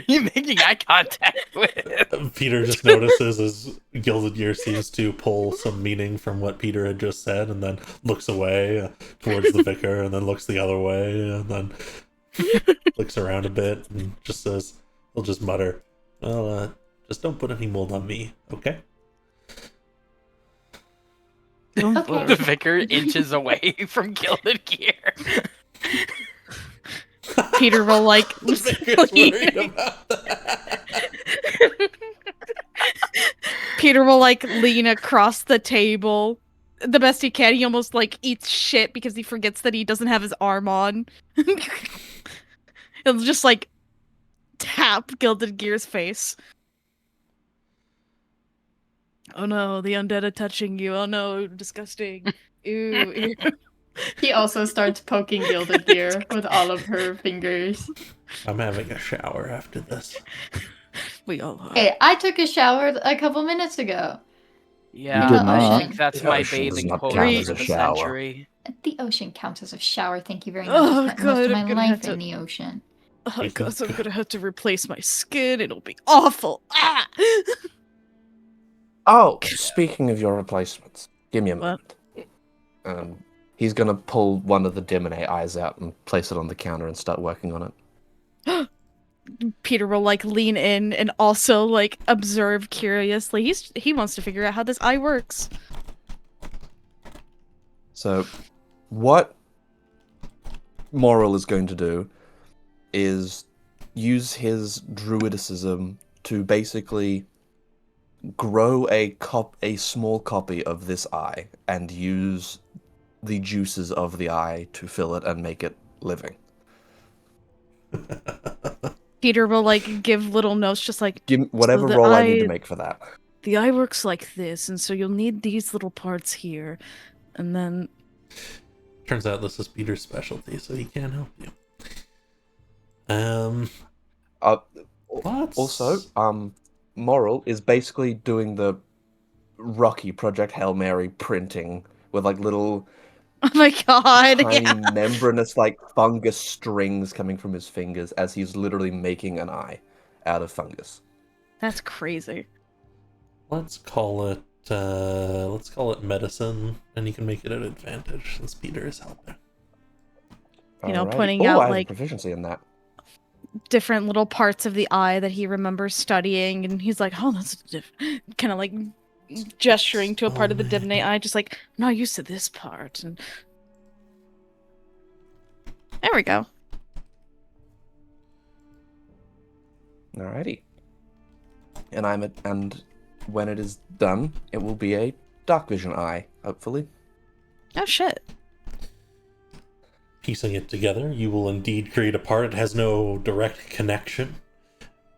you making eye contact with? Peter just notices as Gilded Gear seems to pull some meaning from what Peter had just said, and then looks away towards the vicar, and then looks the other way, and then looks around a bit, and just says, he'll just mutter, well, just don't put any mold on me, okay? Okay. The vicar inches away from Gilded Gear. Peter will like The vicar's worried about that. Peter will like lean across the table the best he can. He almost like eats shit because he forgets that he doesn't have his arm on. He'll just like tap Gilded Gear's face. Oh no, the undead are touching you. Oh no, disgusting. Ew, ew. He also starts poking Gilded Gear with all of her fingers. I'm having a shower after this. We all are. Hey, I took a shower a couple minutes ago. Yeah, did I not. think that's The my ocean does bathing not quote count for as a the shower. century. The ocean counts as a shower. Thank you very much. Oh, I spent most God, of I'm my gonna have life to- in the ocean. Oh, Ethan, God, I'm go. gonna have to replace my skin. It'll be awful. Ah! Oh, speaking of your replacements, give me a What? moment. He's gonna pull one of the Dimine eyes out and place it on the counter and start working on it. Peter will like lean in and also like observe curiously. He wants to figure out how this eye works. So, what Moral is going to do is use his druidicism to basically grow a small copy of this eye and use the juices of the eye to fill it and make it living. Peter will like give little notes, just like Give me whatever the roll I need to eye- make for that. the eye works like this, and so you'll need these little parts here, and then Turns out this is Peter's specialty, so he can't help you. Lots. Also, Moral is basically doing the Rocky Project Hail Mary printing with like little oh my god, tiny yeah. membranous like fungus strings coming from his fingers as he's literally making an eye out of fungus. That's crazy. Let's call it medicine, and you can make it an advantage since Peter is helping. You know, Alrighty. pointing Oh, out, I have a like- proficiency in that. Different little parts of the eye that he remembers studying, and he's like, "Oh, that's kind of like gesturing to a part of the divinate eye, just like, I'm not used to this part." And there we go. Alrighty. And when it is done, it will be a dark vision eye, hopefully. Oh shit. Piecing it together, you will indeed create a part. It has no direct connection.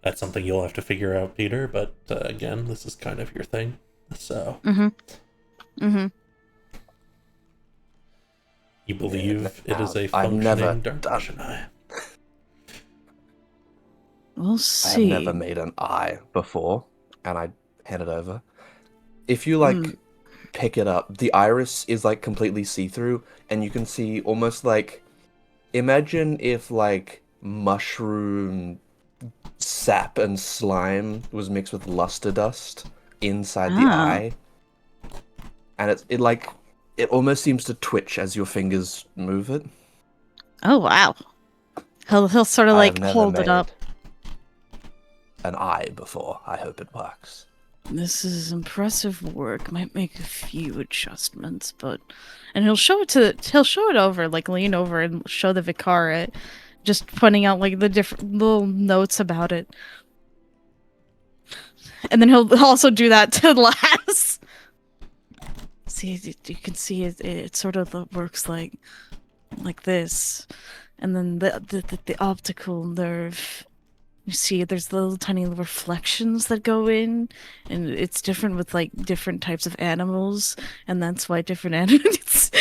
That's something you'll have to figure out, Peter, but again, this is kind of your thing. So, you believe it is a I've never functioning dark done- vision eye. We'll I have see. never made an eye before, and I hand it over. If you like pick it up, the iris is like completely see-through, and you can see almost like, imagine if like mushroom sap and slime was mixed with luster dust inside the Ah. eye, and it almost seems to twitch as your fingers move it. Oh wow. He'll sort of I have like never hold it made up. an eye before. I hope it works. This is impressive work. Might make a few adjustments, and he'll show it over, like lean over and show the vicar it, just pointing out like the different little notes about it. And then he'll also do that to Lass. See, you can see it sort of works like this, and then the optical nerve. You see, there's little tiny reflections that go in, and it's different with like different types of animals, and that's why different animals.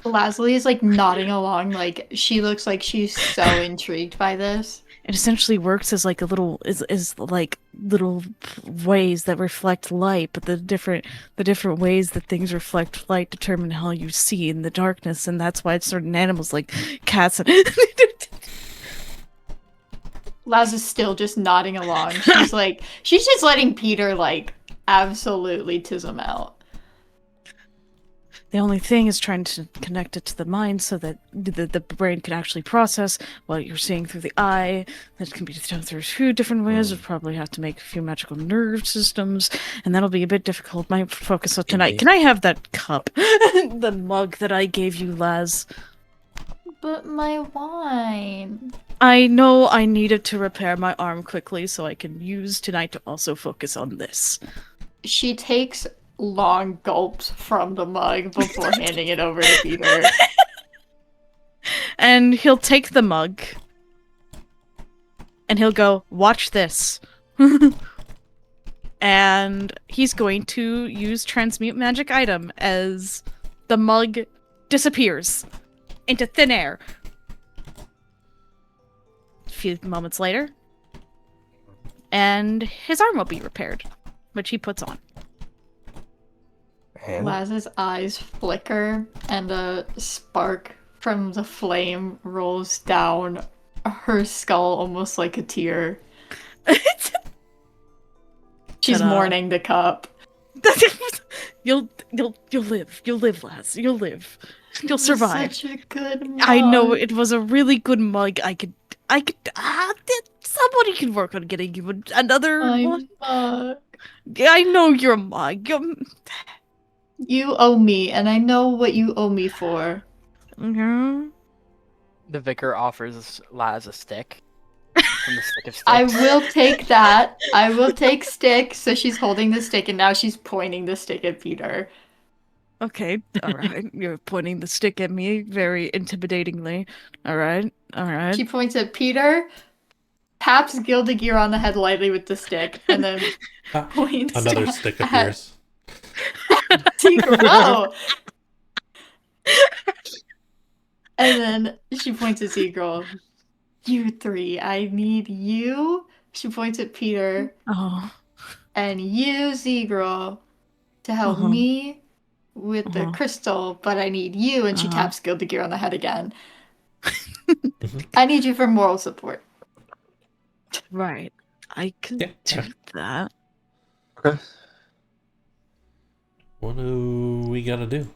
Leslie is like nodding along, like she looks like she's so intrigued by this. It essentially works as like a little is like little ways that reflect light, but the different ways that things reflect light determine how you see in the darkness, and that's why certain animals like cats and Laz is still just nodding along. She's just letting Peter, like, absolutely tiz him out. The only thing is trying to connect it to the mind so that the brain can actually process what you're seeing through the eye. That can be done through 2 different ways. We'll probably have to make a few magical nerve systems, and that'll be a bit difficult. My focus on tonight. Can I have that cup? The mug that I gave you, Laz. But my wine. I know I needed to repair my arm quickly so I can use tonight to also focus on this. She takes long gulps from the mug before handing it over to Peter. And he'll take the mug and he'll go, "Watch this." And he's going to use transmute magic item as the mug disappears into thin air. A few moments later, and his arm will be repaired, which he puts on. And Laz's eyes flicker, and a spark from the flame rolls down her skull almost like a tear. She's Ta-da. mourning the cup. You'll live. You'll live, Laz. You'll live. You'll survive. Such a good mug. I know it was a really good mug. Somebody can work on getting you another My one. mug. I know your mug. You owe me, and I know what you owe me for. Mhm. The vicar offers Laz a stick. From the stick of sticks. I will take that. I will take stick. So she's holding the stick, and now she's pointing the stick at Peter. Okay, all right. You're pointing the stick at me very intimidatingly. All right, all right. She points at Peter, taps Gildegear on the head lightly with the stick, and then points Another at stick appears. Seagull. And then she points at Seagull. You 3, I need you. She points at Peter. Oh. And you, Seagull, to help me with the crystal, but I need you. And she taps Gildegear on the head again. I need you for moral support. Right. I can do that. okay. What do we gotta do?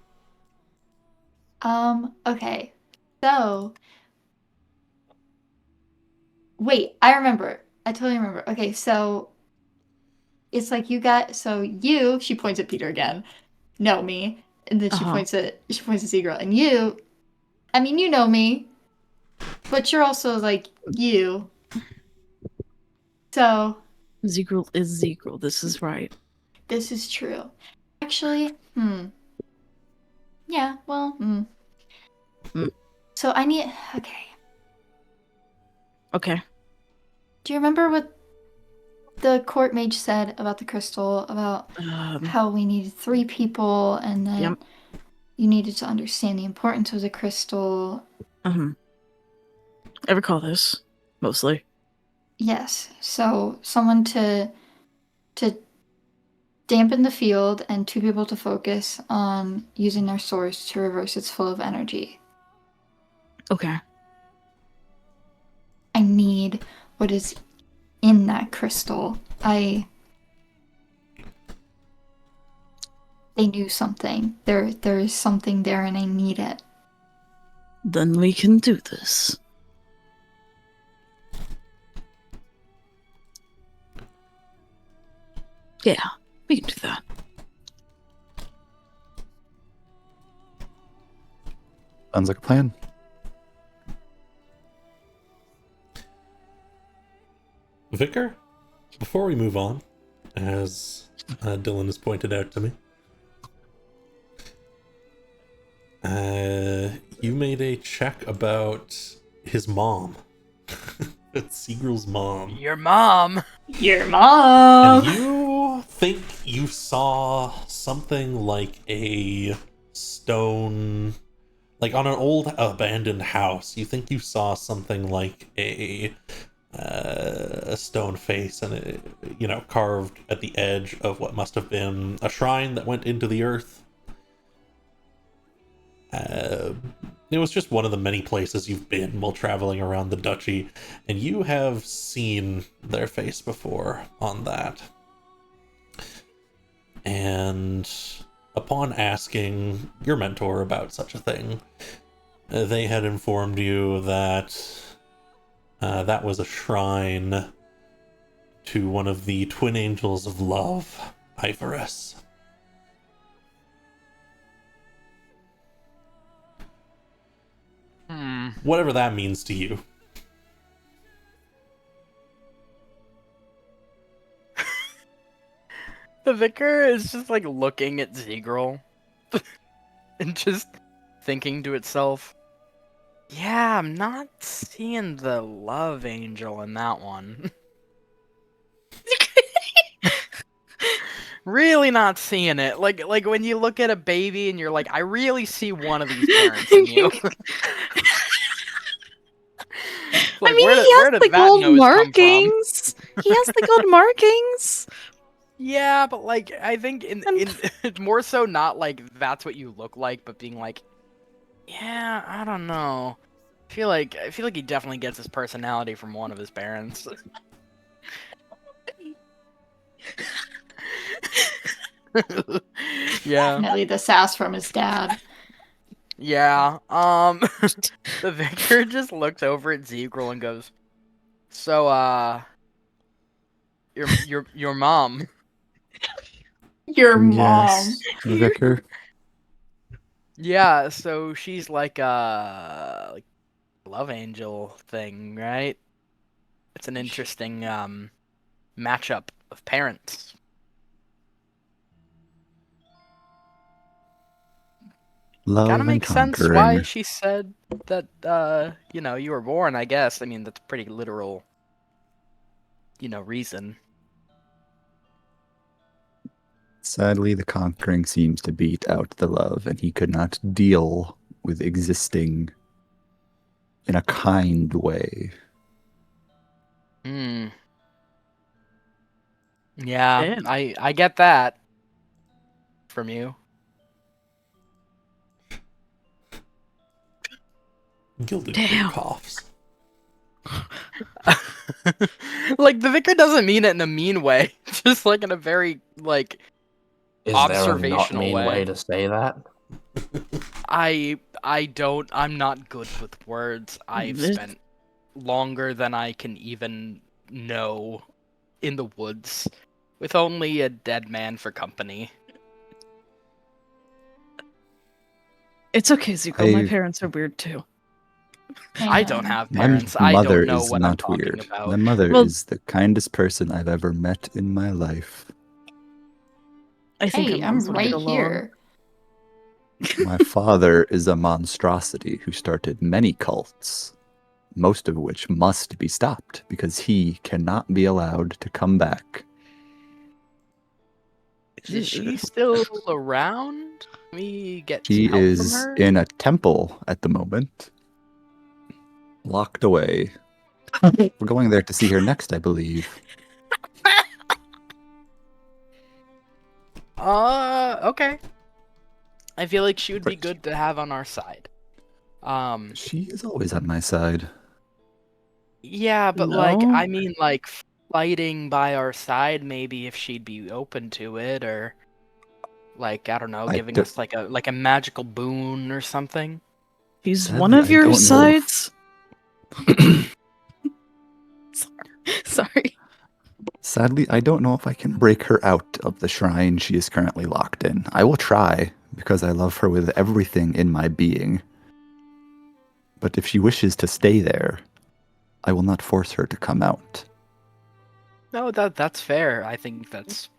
Okay. So wait, I remember. I totally remember. Okay, so it's like she points at Peter again. Know me. And then she points at Seagull. And you, I mean, you know me. But you're also like you. So Zegrel is Zegrel. This is right. this is true. Actually, yeah, well, So I need Okay. Do you remember what the court mage said about the crystal? About how we needed 3 people, and then you needed to understand the importance of the crystal. I recall this, mostly. Yes. So someone to dampen the field, and 2 people to focus on using their source to reverse its flow of energy. Okay. I need what is in that crystal. They knew something. There is something there, and I need it. Then we can do this. Yeah, we can do that. Sounds like a plan. Vicar, before we move on, as Dylan has pointed out to me, you made a check about his mom. It's Seagrill's mom. Your mom! Your mom! And you think you saw something like a stone... Like on an old abandoned house, you think you saw something like a stone face, and it, carved at the edge of what must have been a shrine that went into the earth. It was just one of the many places you've been while traveling around the duchy, and you have seen their face before on that. And upon asking your mentor about such a thing, they had informed you that that was a shrine to one of the twin angels of love, Ivorus. Whatever that means to you. The vicar is just like looking at Zegrel and just thinking to itself, yeah, I'm not seeing the love angel in that one. Really not seeing it. Like when you look at a baby and you're like, I really see one of these parents in you. I Like, mean, where he where has did the that gold nose come from? markings. He has the gold markings. Yeah, but like I think in more so not like that's what you look like, but being like, yeah, I don't know. I feel like he definitely gets his personality from one of his parents. Yeah. Definitely the sass from his dad. Yeah. The vicar just looks over at Zegrel and goes, "So, your mom." Your mom. Yes, Vicar. Yeah, so she's like love angel thing, right? It's an interesting matchup of parents. Love Kind of and makes sense conquering. why she said that you were born, I guess. I mean, that's a pretty literal reason. Sadly, the conquering seems to beat out the love, and he could not deal with existing in a kind way. Hmm. Yeah, Damn. I get that from you. Gilded Damn. coughs. Like the vicar doesn't mean it in a mean way, just like in a very like Is there a not observational mean way to say that? I'm not good with words. I've This- spent longer than I can even know in the woods with only a dead man for company. It's okay, Zuko. My I- parents are weird too. I don't have My parents. I mother don't know is what I'm not talking weird. about. My mother Well- is the kindest person I've ever met in my life. I think Hey, our I'm moms would get right along. here. My father is a monstrosity who started many cults, most of which must be stopped because he cannot be allowed to come back. Is she still around? Can we get He some help is from her? in a temple at the moment, locked away. We're going there to see her next, I believe. Okay. I feel like she would be good to have on our side. She is always on my side. Yeah, but like, No. I mean, like fighting by our side, maybe if she'd be open to it, or like, I don't know, I giving do- us like a magical boon or something. He's Sadly, one of I your don't know if- sides. Sorry. Sadly, I don't know if I can break her out of the shrine she is currently locked in. I will try, because I love her with everything in my being. But if she wishes to stay there, I will not force her to come out. No, that's fair. I think that's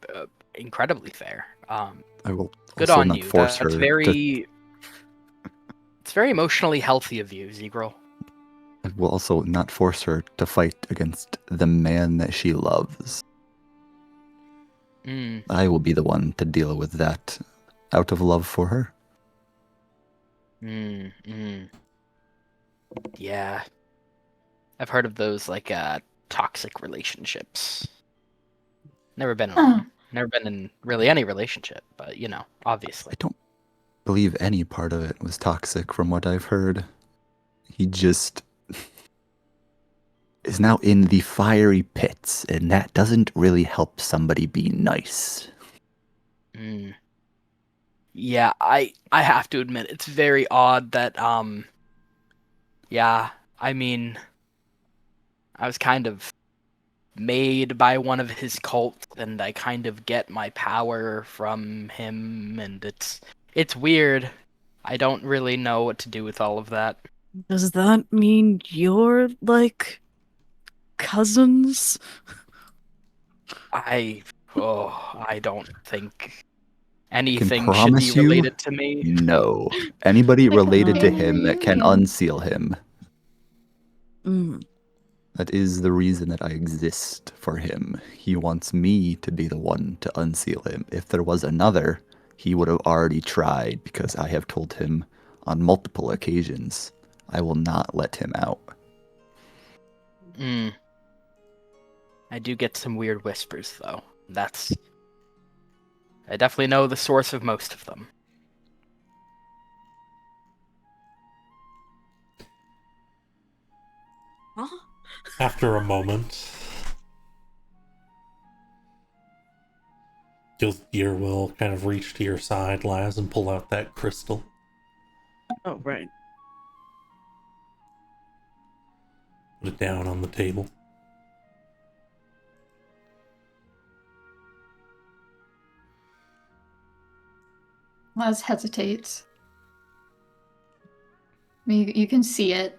incredibly fair. I will Good also on not you. force That's her very. It's very emotionally healthy of you, Zegirl. I will also not force her to fight against the man that she loves. Mm. I will be the one to deal with that out of love for her. Yeah. I've heard of those like toxic relationships. Never been in Huh. one. Never been in really any relationship, but obviously. I don't believe any part of it was toxic from what I've heard. He just is now in the fiery pits, and that doesn't really help somebody be nice. Mm. Yeah, I have to admit it's very odd that yeah, I mean, I was kind of made by one of his cults, and I kind of get my power from him, and it's weird. I don't really know what to do with all of that. Does that mean you're like cousins? I don't think I can anything should be promise you, related to me. no. Anybody Like a related to family him that can reunion. unseal him. Mm. That is the reason that I exist for him. He wants me to be the one to unseal him. If there was another, he would have already tried, because I have told him on multiple occasions I will not let him out. Mm. I do get some weird whispers, though. I definitely know the source of most of them. Huh? After a moment, Gilthgear will kind of reach to your side, Laz, and pull out that crystal. Oh, right. Put it down on the table. Laz hesitates. I mean, you can see it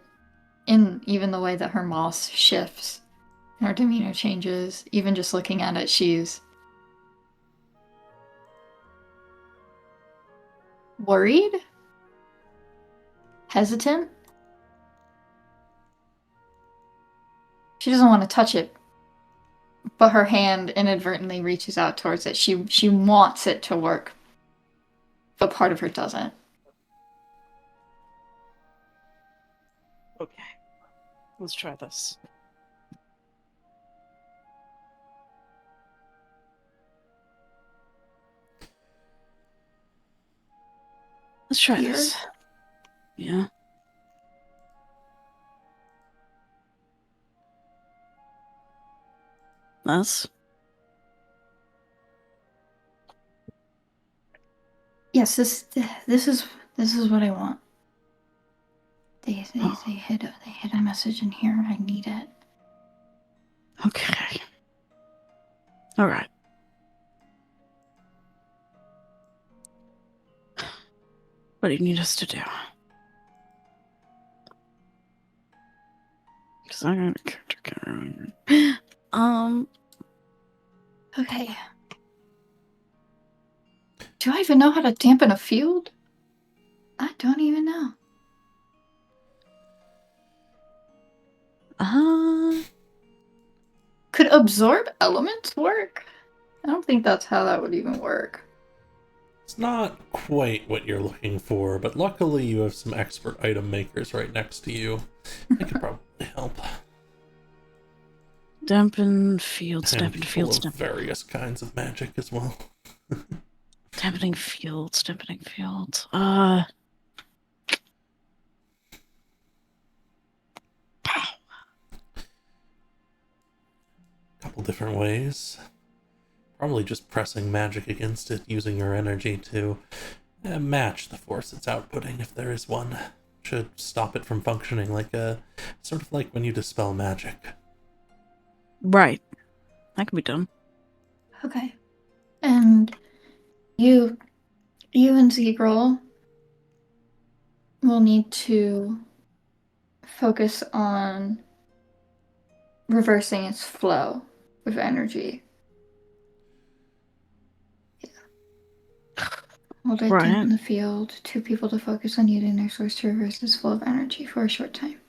in even the way that her moss shifts. Her demeanor changes. Even just looking at it, she's worried? Hesitant? She doesn't want to touch it, but her hand inadvertently reaches out towards it. She wants it to work, but part of her doesn't. Okay. Let's try this. Let's try Here? this. Yeah. This? Yes, this is what I want. They hid a message in here. I need it. Okay. All right. What do you need us to do? Because I got a character can't remember. Okay. Do I even know how to dampen a field? I don't even know. Could absorb elements work? I don't think that's how that would even work. It's not quite what you're looking for, but luckily you have some expert item makers right next to you. They could probably help. Dampen fields, And dampen people fields, of dampen. various kinds of magic as well. Dampening fields, dampening fields. Couple different ways. Probably just pressing magic against it, using your energy to match the force it's outputting, if there is one. Should stop it from functioning like sort of like when you dispel magic. Right. That can be done. Okay. And you and Zegrel will need to focus on reversing its flow of energy. Yeah. Hold it deep in the field. 2 people to focus on using their source to reverse this flow of energy for a short time.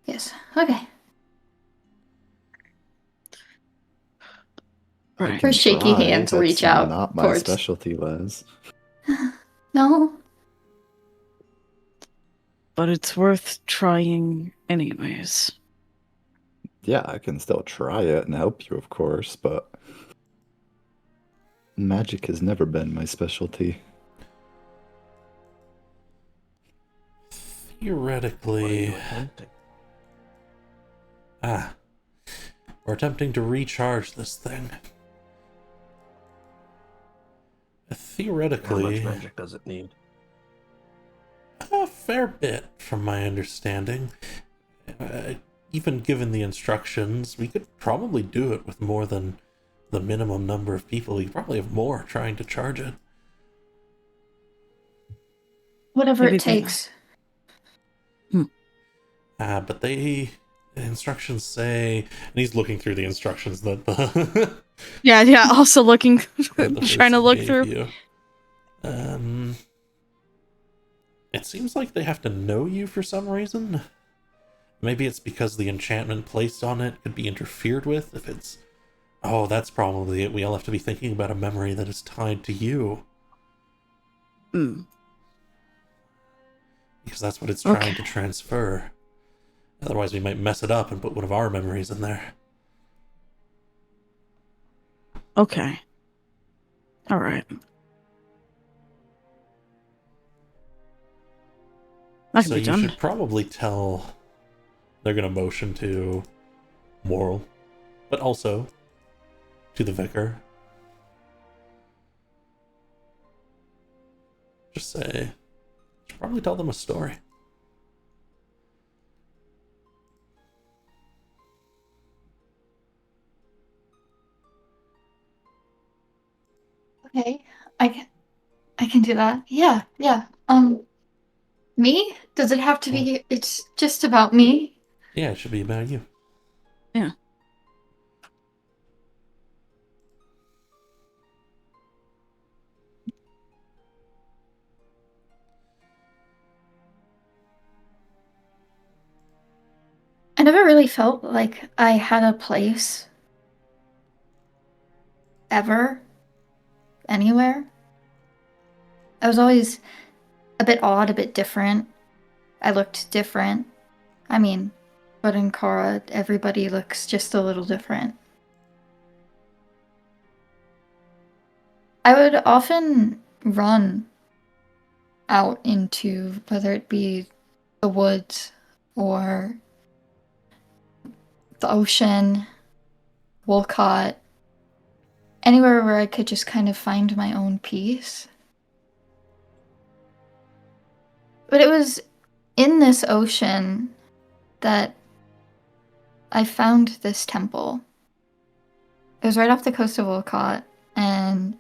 Yes. Okay. I can Her shaky try. hands That's reach out not my towards- specialty, Les. No. But it's worth trying anyways. Yeah, I can still try it and help you, of course, but magic has never been my specialty. Theoretically... we're attempting to recharge this thing. Theoretically... How much magic does it need? A fair bit, from my understanding. Even given the instructions, we could probably do it with more than the minimum number of people. We probably have more trying to charge it. Whatever Maybe it takes. But the instructions say, and he's looking through the instructions that the Yeah, also looking, that the trying to person look gave through. you. It seems like they have to know you for some reason. Maybe it's because the enchantment placed on it could be interfered with. If it's... Oh, that's probably it. We all have to be thinking about a memory that is tied to you. Because that's what it's trying to transfer. Otherwise we might mess it up and put one of our memories in there. Okay. Alright. That can So be you done. should probably tell... They're going to motion to Moral, but also to the Vicar. Just say... Should probably tell them a story. Okay, I can do that. Yeah. Me? Does it have to be? It's just about me. Yeah, it should be about you. Yeah. I never really felt like I had a place ever, anywhere. I was always a bit odd, a bit different. I looked different. I mean, but in Kara, everybody looks just a little different. I would often run out into whether it be the woods or the ocean, Wolcott, anywhere where I could just kind of find my own peace. But it was in this ocean that I found this temple. It was right off the coast of Wolcott, and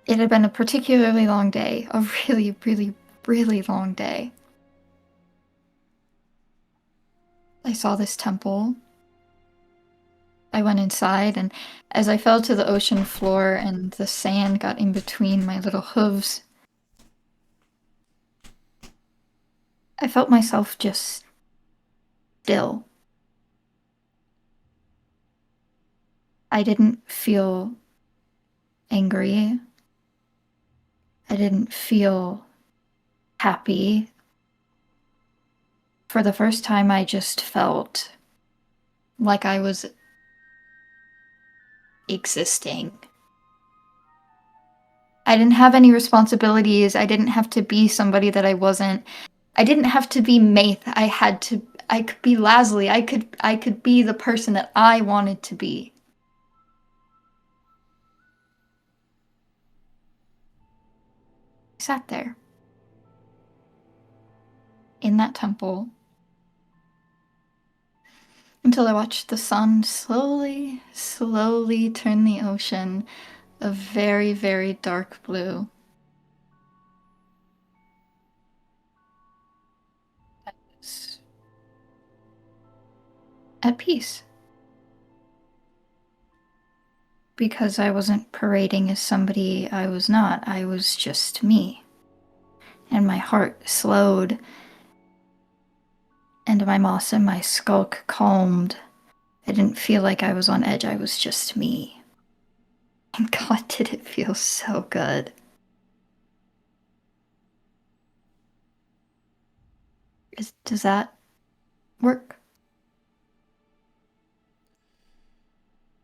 it had been a particularly long day, a really, really, really long day. I saw this temple. I went inside, and as I fell to the ocean floor and the sand got in between my little hooves, I felt myself just still. I didn't feel angry. I didn't feel happy. For the first time, I just felt like I was existing. I didn't have any responsibilities. I didn't have to be somebody that I wasn't. I didn't have to be Maith. I could be Lasley. I could be the person that I wanted to be. I sat there in that temple until I watched the sun slowly, slowly turn the ocean a very, very dark blue. I was at peace. Because I wasn't parading as somebody I was not. I was just me. And my heart slowed, and my moss and my skulk calmed. I didn't feel like I was on edge. I was just me. And God, did it feel so good. Does that work?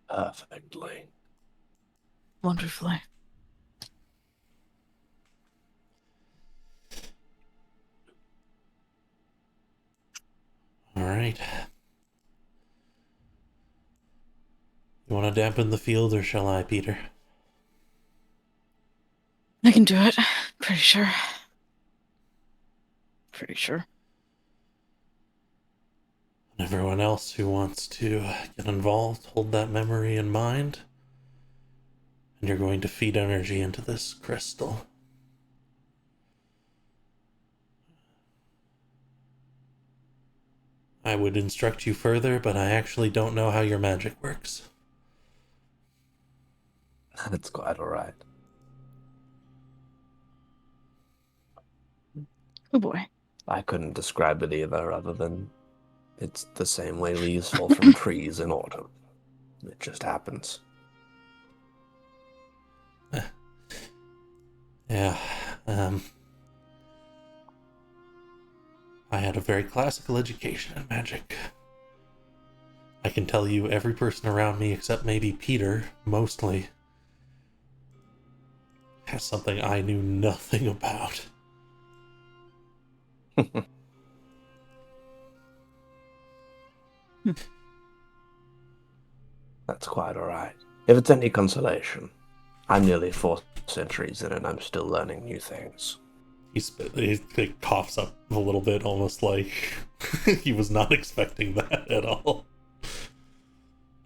Perfectly. Wonderfully. Alright. You want to dampen the field, or shall I, Peter? I can do it. Pretty sure. Pretty sure. And everyone else who wants to get involved, hold that memory in mind. And you're going to feed energy into this crystal. I would instruct you further, but I actually don't know how your magic works. That's quite alright. Oh boy. I couldn't describe it either, other than it's the same way leaves fall from trees in autumn. It just happens. Yeah, I had a very classical education in magic. I can tell you every person around me, except maybe Peter, mostly, has something I knew nothing about. That's quite alright. If it's any consolation, I'm nearly 4 centuries in and I'm still learning new things. He coughs up a little bit, almost like he was not expecting that at all.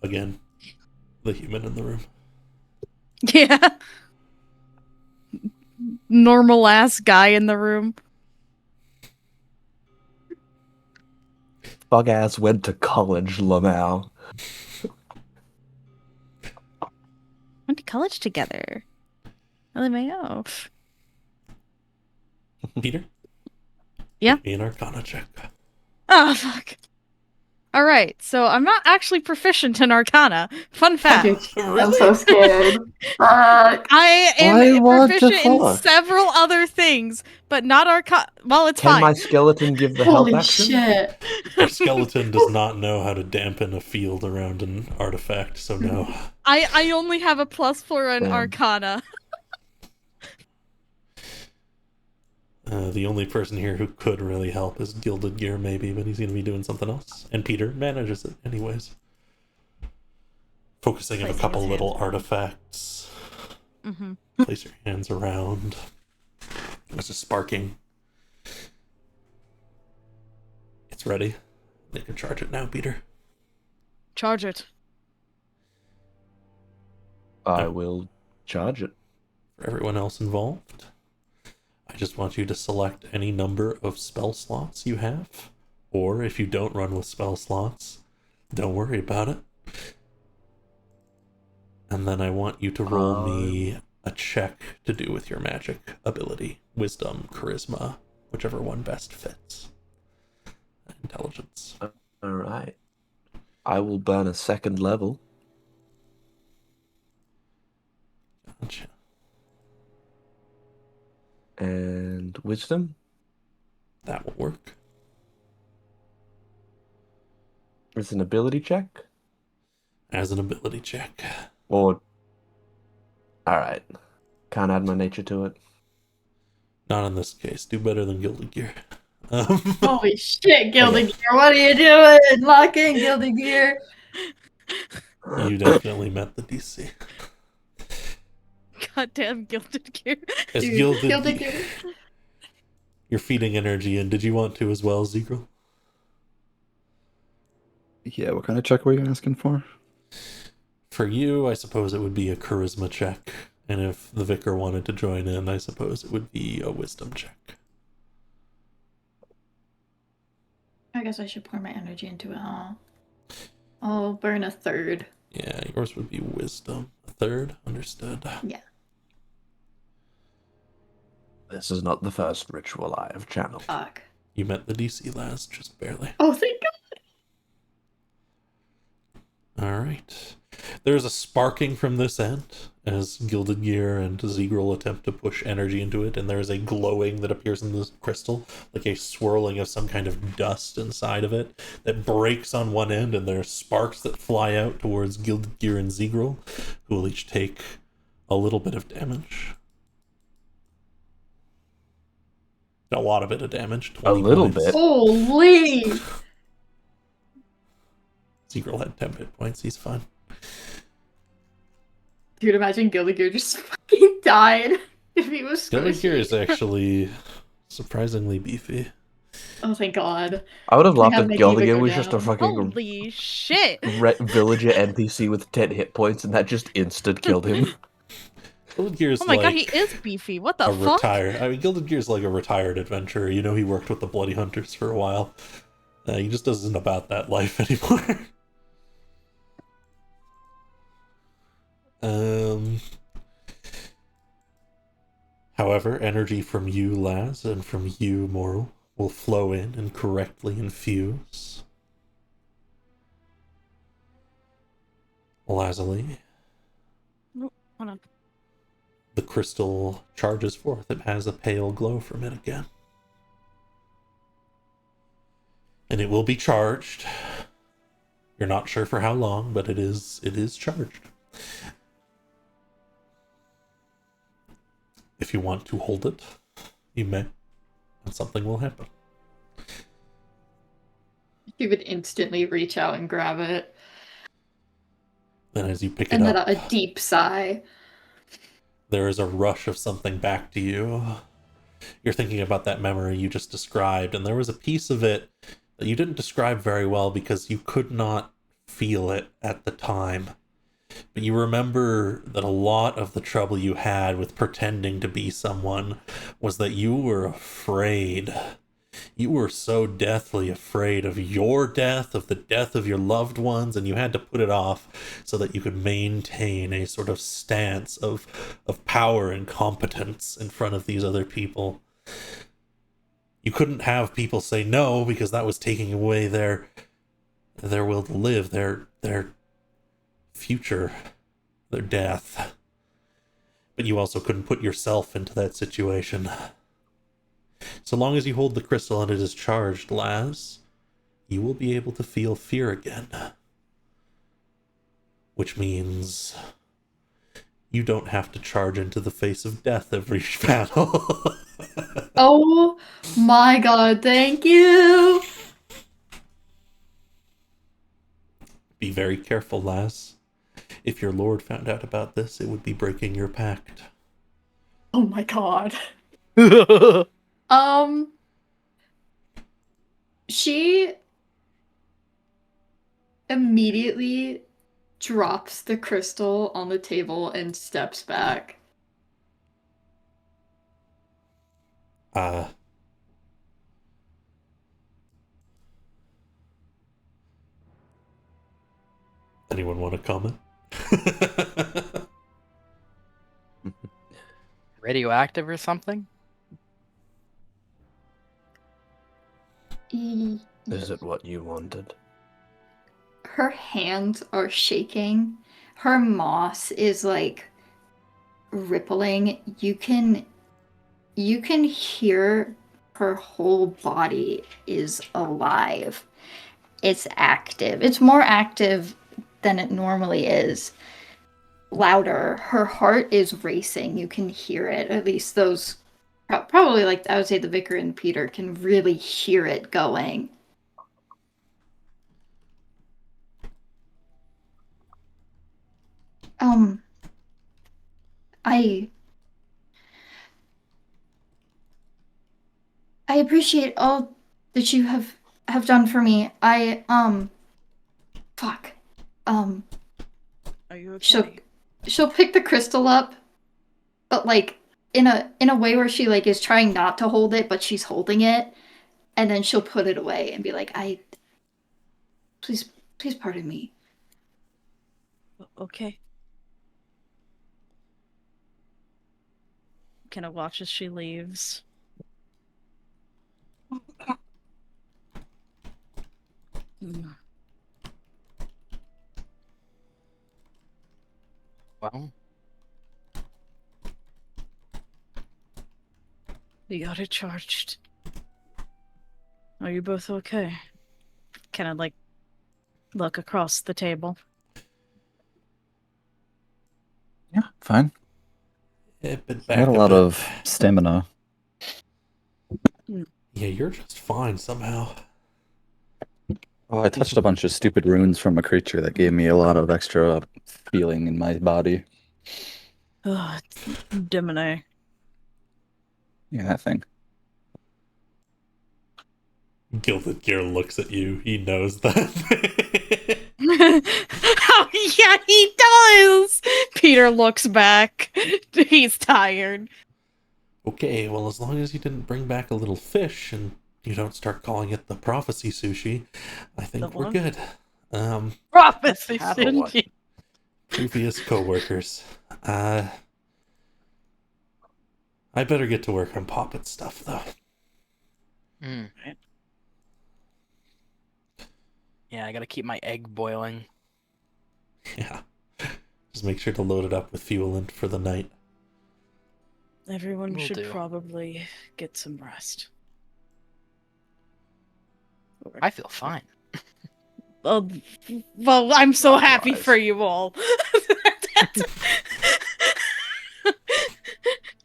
Again, the human in the room. Yeah. Normal ass guy in the room. Bug ass went to college, Lamau. Went to college together. LMAO. Peter? Yeah? Give me an Arcana check. Oh, fuck. Alright, so I'm not actually proficient in Arcana. Fun fact. I'm so scared. Fuck. I am What the proficient in fuck? several other things, but not Arcana. Well, it's Can fine. my skeleton give the help Holy action? shit. Our skeleton does not know how to dampen a field around an artifact, so no. I only have a +4 in Damn. Arcana. The only person here who could really help is Gilded Gear, maybe, but he's going to be doing something else. And Peter manages it anyways. Focusing on a Placing couple his little hands around. artifacts. Mm-hmm. Place your hands around. It's just sparking. It's ready. They can charge it now, Peter. Charge it. I will charge it. For everyone else involved, I just want you to select any number of spell slots you have. Or if you don't run with spell slots, don't worry about it. And then I want you to roll me a check to do with your magic ability. Wisdom, charisma, whichever one best fits. Intelligence. Alright. I will burn a 2nd level. Gotcha. And wisdom? That will work. It's an ability check? As an ability check. Or... Alright. Can't add my nature to it. Not in this case. Do better than Gilded Gear. Holy shit, Gilded Gear. What are you doing? Lock in, Gilded Gear. You definitely met the DC. Goddamn Gilded Gear. As Dude, Gilded Gilded Gear, Gear. you're feeding energy in. Did you want to as well, Zegral? Yeah, what kind of check were you asking for? For you, I suppose it would be a charisma check. And if the vicar wanted to join in, I suppose it would be a wisdom check. I guess I should pour my energy into it, huh? I'll burn a 3rd. Yeah, yours would be wisdom. A 3rd, understood. Yeah. This is not the first ritual I have channeled. Fuck. You met the DC last, just barely. Oh, thank God. Alright. There's a sparking from this end as Gilded Gear and Zegral attempt to push energy into it, and there's a glowing that appears in the crystal, like a swirling of some kind of dust inside of it that breaks on one end, and there are sparks that fly out towards Gilded Gear and Zegral, who will each take a little bit of damage. A lot of it of damage. 20 A little points. bit. Holy. Seagull had 10 hit points. He's fine. Dude, imagine Gildigear just fucking died if he was Gildigear is squishy. actually surprisingly beefy. Oh, thank God. I would have I laughed gotta if make Eva Gildigan go was just a down. fucking Holy shit! villager NPC with 10 hit points and that just instant killed him. Gildigear's Oh my god, like he is beefy. What the a fuck? retired. I mean, Gildigear's like a retired adventurer. You know, he worked with the Bloody Hunters for a while. He just isn't about that life anymore. However, energy from you, Laz, and from you, Moral, will flow in and correctly infuse. Lazuli. Oh, hold on. The crystal charges forth. It has a pale glow from it again. And it will be charged. You're not sure for how long, but it is charged. If you want to hold it, you may, and something will happen. He would instantly reach out and grab it. Then as you pick it And then up, a deep sigh. there is a rush of something back to you. You're thinking about that memory you just described, and there was a piece of it that you didn't describe very well because you could not feel it at the time. But you remember that a lot of the trouble you had with pretending to be someone was that you were afraid. You were so deathly afraid of your death, of the death of your loved ones, and you had to put it off so that you could maintain a sort of stance of power and competence in front of these other people. You couldn't have people say no because that was taking away their will to live, their future, their death. But you also couldn't put yourself into that situation. So long as you hold the crystal and it is charged, Laz, you will be able to feel fear again. Which means you don't have to charge into the face of death every battle. Oh my God, thank you! Be very careful, Laz. If your lord found out about this, it would be breaking your pact. Oh my God. She immediately drops the crystal on the table and steps back. Anyone want to comment? Radioactive or something? Is it what you wanted? Her hands are shaking. Her moss is like rippling. You can hear her whole body is alive. It's active. It's more active than it normally is. Louder. Her heart is racing. You can hear it. At least those probably, like, I would say the Vicar and Peter can really hear it going. I appreciate all that you have done for me. Fuck. Are you okay? She'll pick the crystal up, but like in a way where she like is trying not to hold it, but she's holding it, and then she'll put it away and be like, please pardon me. Okay. Kind of watch as she leaves. Well, You got it charged. Are you both okay? Kind of like look across the table. Yeah, fine. Yeah, but I back got a lot of stamina. Yeah, you're just fine somehow. Oh, I touched a bunch of stupid runes from a creature that gave me a lot of extra feeling in my body. Ugh, Demone. Yeah, that thing. Gilded Gear looks at you. He knows that. Oh, yeah, he does! Peter looks back. He's tired. Okay, well, as long as you didn't bring back a little fish and you don't start calling it the prophecy sushi, I think The we're what? good. Prophecy happened. sushi. Previous co-workers. I better get to work on Poppet stuff, though. Mm. Yeah, I gotta keep my egg boiling. Yeah. Just make sure to load it up with fuelant for the night. Everyone Will should do. probably get some rest. I feel fine. Well, I'm so happy Likewise. for you all.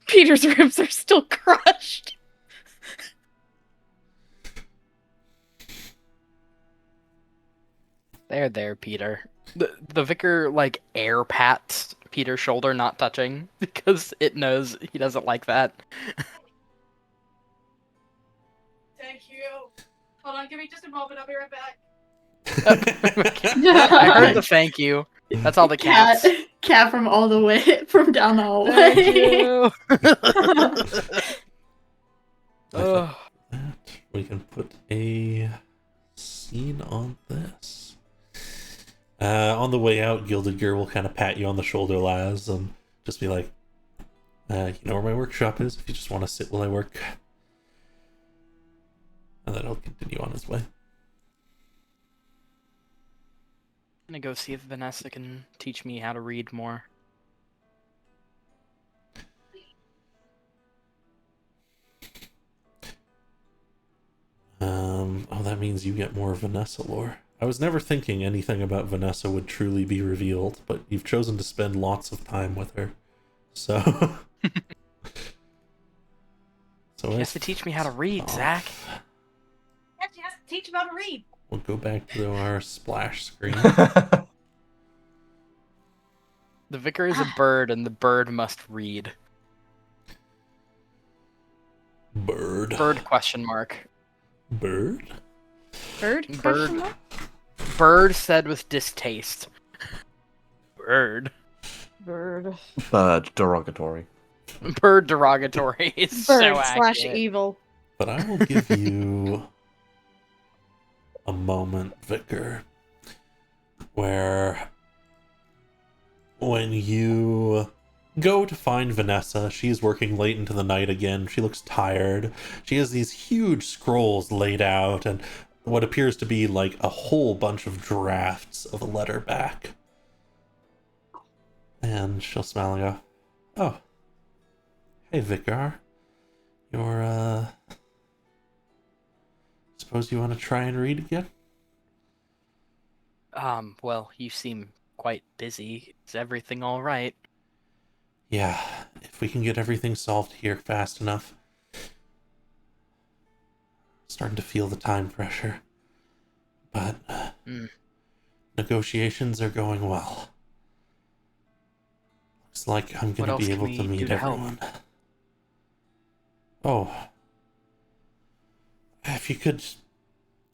Peter's ribs are still crushed. There, Peter. The vicar like air pats Peter's shoulder, not touching, because it knows he doesn't like that. Thank you. Hold on, give me just a moment. I'll be right back. I heard the thank you. That's all that counts. Cat from all the way from down the hallway. Thank you. I think that we can put a scene on this. On the way out, Gilded Gear will kind of pat you on the shoulder, Laz, and just be like, you know where my workshop is if you just want to sit while I work. And then he'll continue on his way. I'm gonna go see if Vanessa can teach me how to read more. Oh, that means you get more Vanessa lore. I was never thinking anything about Vanessa would truly be revealed, but you've chosen to spend lots of time with her. So... He has to teach me how to read, Zach. She has to teach him how to read. We'll go back to our splash screen. The vicar is a bird, and the bird must read. Bird. Bird question mark. Bird? Bird? Bird. Question mark? Bird said with distaste. Bird. Bird. Derogatory. Bird derogatory is Bird so slash accurate. evil. But I will give you a moment, Vicar, where when you go to find Vanessa, she's working late into the night again. She looks tired. She has these huge scrolls laid out and what appears to be like a whole bunch of drafts of a letter back. And she'll smile and go, "Oh, hey, Vicar. You're, suppose you want to try and read again?" Well, you seem quite busy. Is everything all right? Yeah, if we can get everything solved here fast enough. Starting to feel the time pressure. But negotiations are going well. Looks like I'm What going to else be can able we to do meet to help? everyone. Oh. If you could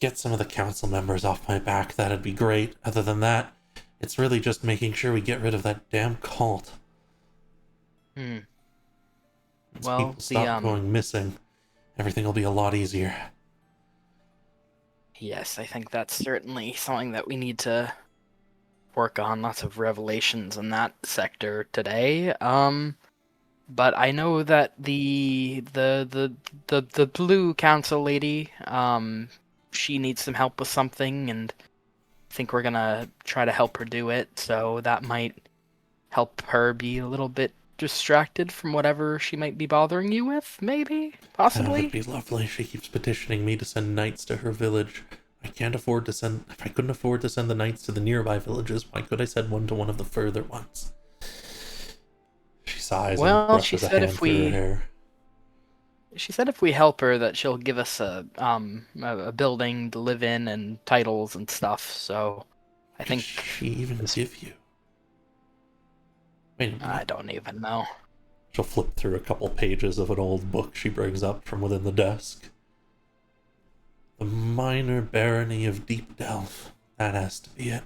get some of the council members off my back, that'd be great. Other than that, it's really just making sure we get rid of that damn cult. Hmm. Once Well, people stop the, going missing, everything will be a lot easier. Yes, I think that's certainly something that we need to work on. Lots of revelations in that sector today. But I know that the blue council lady, she needs some help with something, and I think we're gonna try to help her do it. So that might help her be a little bit distracted from whatever she might be bothering you with. Maybe, That possibly. would be lovely. She keeps petitioning me to send knights to her village. I can't afford to send... If I couldn't afford to send the knights to the nearby villages, why could I send one to one of the further ones? She sighs Well, and she brushes a said hand if through her we- hair. She said if we help her that she'll give us a building to live in and titles and stuff. So I What did think she even give you? Wait a minute. I don't even know. She'll flip through a couple pages of an old book she brings up from within the desk. The minor barony of Deep Delve. That has to be it.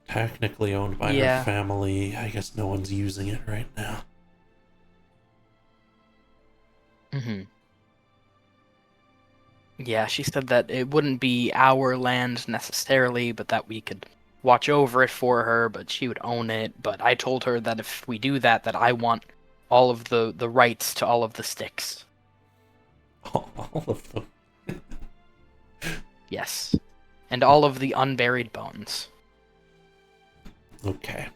Technically owned by her family. I guess no one's using it right now. Mm-hmm. Yeah, she said that it wouldn't be our land necessarily, but that we could watch over it for her, but she would own it. But I told her that if we do that, that I want all of the rights to all of the sticks. All of them. Yes. And all of the unburied bones. Okay.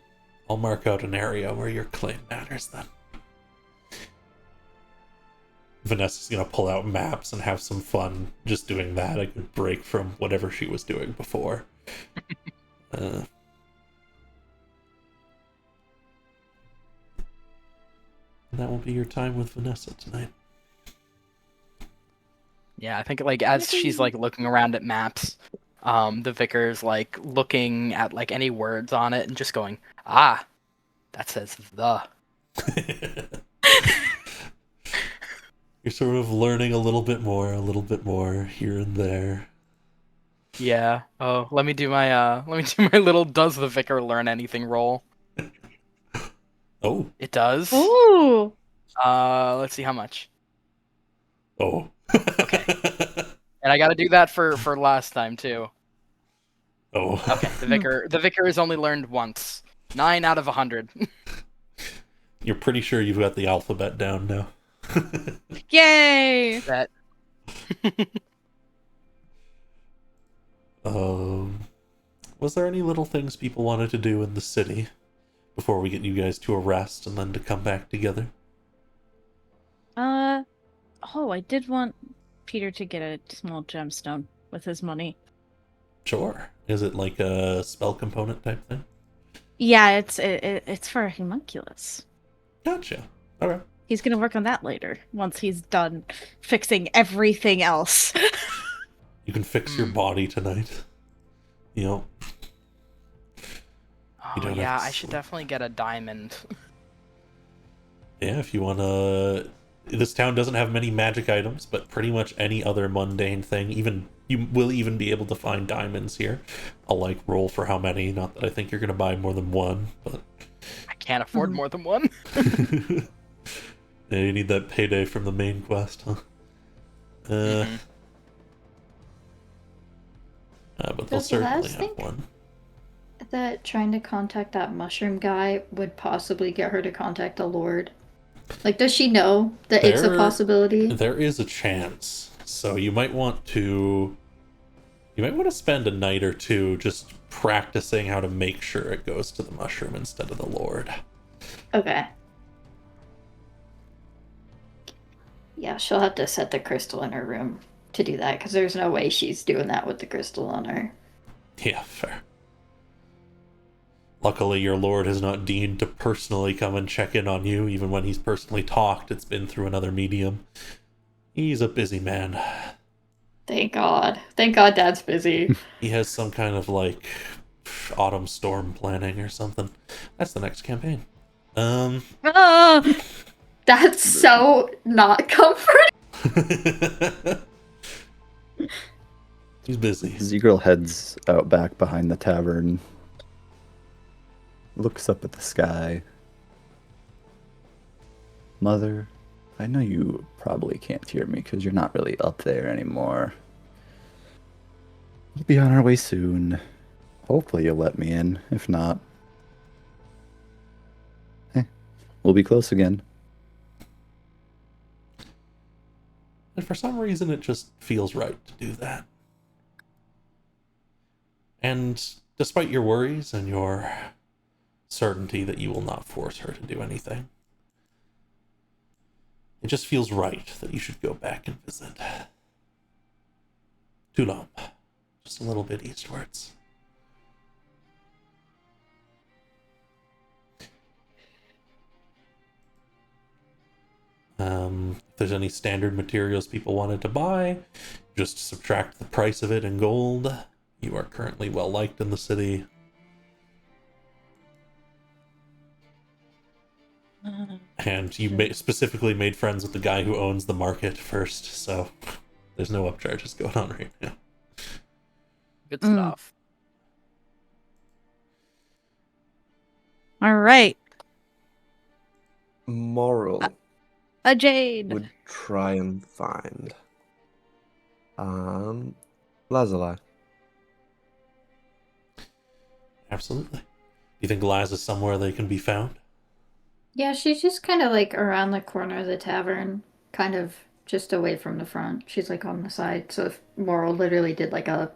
I'll mark out an area where your claim matters then. Vanessa's gonna pull out maps and have some fun just doing that. A good break from whatever she was doing before. That will be your time with Vanessa tonight. Yeah, I think like as she's like looking around at maps, the vicar's like looking at like any words on it and just going, "Ah, that says the." You're sort of learning a little bit more here and there. Yeah. Oh, let me do my little does the vicar learn anything roll. Oh. It does. Ooh. Let's see how much. Oh. Okay. And I got to do that for last time too. Oh. Okay. The vicar has only learned once. 9 out of 100. You're pretty sure you've got the alphabet down now. Yay! That. Was there any little things people wanted to do in the city before we get you guys to a rest and then to come back together? Oh, I did want Peter to get a small gemstone with his money. Sure. Is it like a spell component type thing? Yeah, it's for a homunculus. Gotcha. Okay. He's gonna work on that later, once he's done fixing everything else. You can fix your body tonight. You know. Oh yeah, I should definitely get a diamond. Yeah, if you wanna. This town doesn't have many magic items, but pretty much any other mundane thing. Even you will even be able to find diamonds here. I'll like roll for how many. Not that I think you're gonna buy more than one, but I can't afford more than one. Yeah, you need that payday from the main quest, huh? But they'll Does certainly Les have think one. that trying to contact that mushroom guy would possibly get her to contact the Lord? Like, does she know that it's a possibility? There is a chance. So you might want to spend a night or two just practicing how to make sure it goes to the mushroom instead of the Lord. Okay. Yeah, she'll have to set the crystal in her room to do that, because there's no way she's doing that with the crystal on her. Yeah, fair. Luckily, your lord has not deigned to personally come and check in on you, even when he's personally talked. It's been through another medium. He's a busy man. Thank God. Thank God Dad's busy. He has some kind of, like, autumn storm planning or something. That's the next campaign. That's so not comforting. He's busy. Z-Girl heads out back behind the tavern, looks up at the sky. Mother, I know you probably can't hear me because you're not really up there anymore. We'll be on our way soon. Hopefully you'll let me in. If not, we'll be close again. And for some reason, it just feels right to do that. And despite your worries and your certainty that you will not force her to do anything, it just feels right that you should go back and visit Tulum, just a little bit eastwards. If there's any standard materials people wanted to buy, just subtract the price of it in gold. You are currently well liked in the city. And you specifically made friends with the guy who owns the market first, so there's no upcharges going on right now. Good stuff. All right. Moral A jade. would try and find Lazuli. Absolutely. Do you think Laz is somewhere they can be found? Yeah, she's just kind of like around the corner of the tavern, kind of just away from the front. She's like on the side. So if Moral literally did like a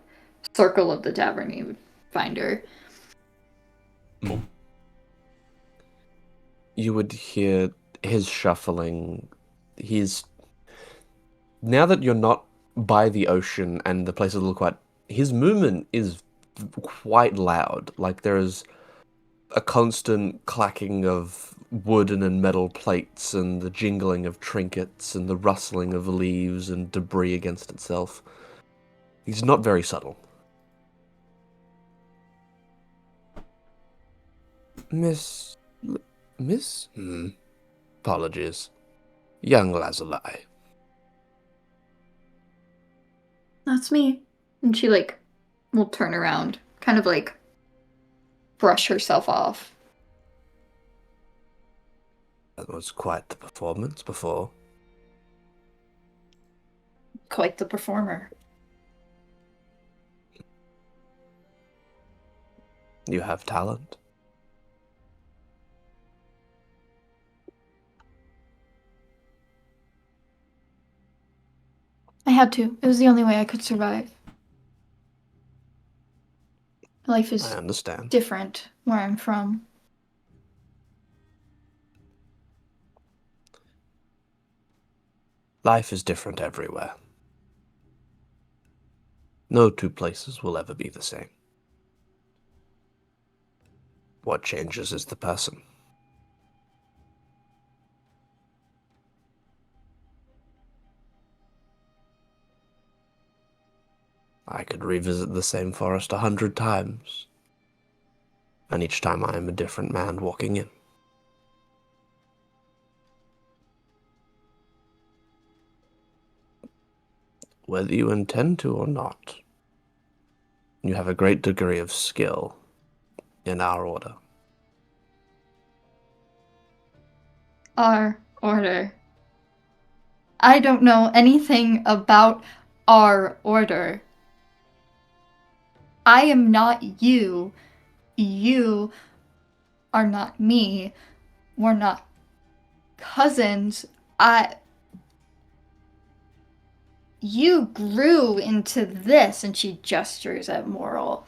circle of the tavern, you would find her. Cool. You would hear his shuffling. Now that you're not by the ocean and the place is a little quiet, his movement is quite loud. Like there is a constant clacking of wooden and metal plates and the jingling of trinkets and the rustling of leaves and debris against itself. He's not very subtle. Miss... Apologies. Young Lazuli. That's me. And she like will turn around, kind of like brush herself off. That was quite the performance before. Quite the performer. You have talent. I had to. It was the only way I could survive. Life is I understand. different where I'm from. Life is different everywhere. No two places will ever be the same. What changes is the person. I could revisit the same forest 100 times, and each time I am a different man walking in. Whether you intend to or not, you have a great degree of skill in our order. Our order. I don't know anything about our order. I am not you. You are not me. We're not cousins. You grew into this, and she gestures at Moral.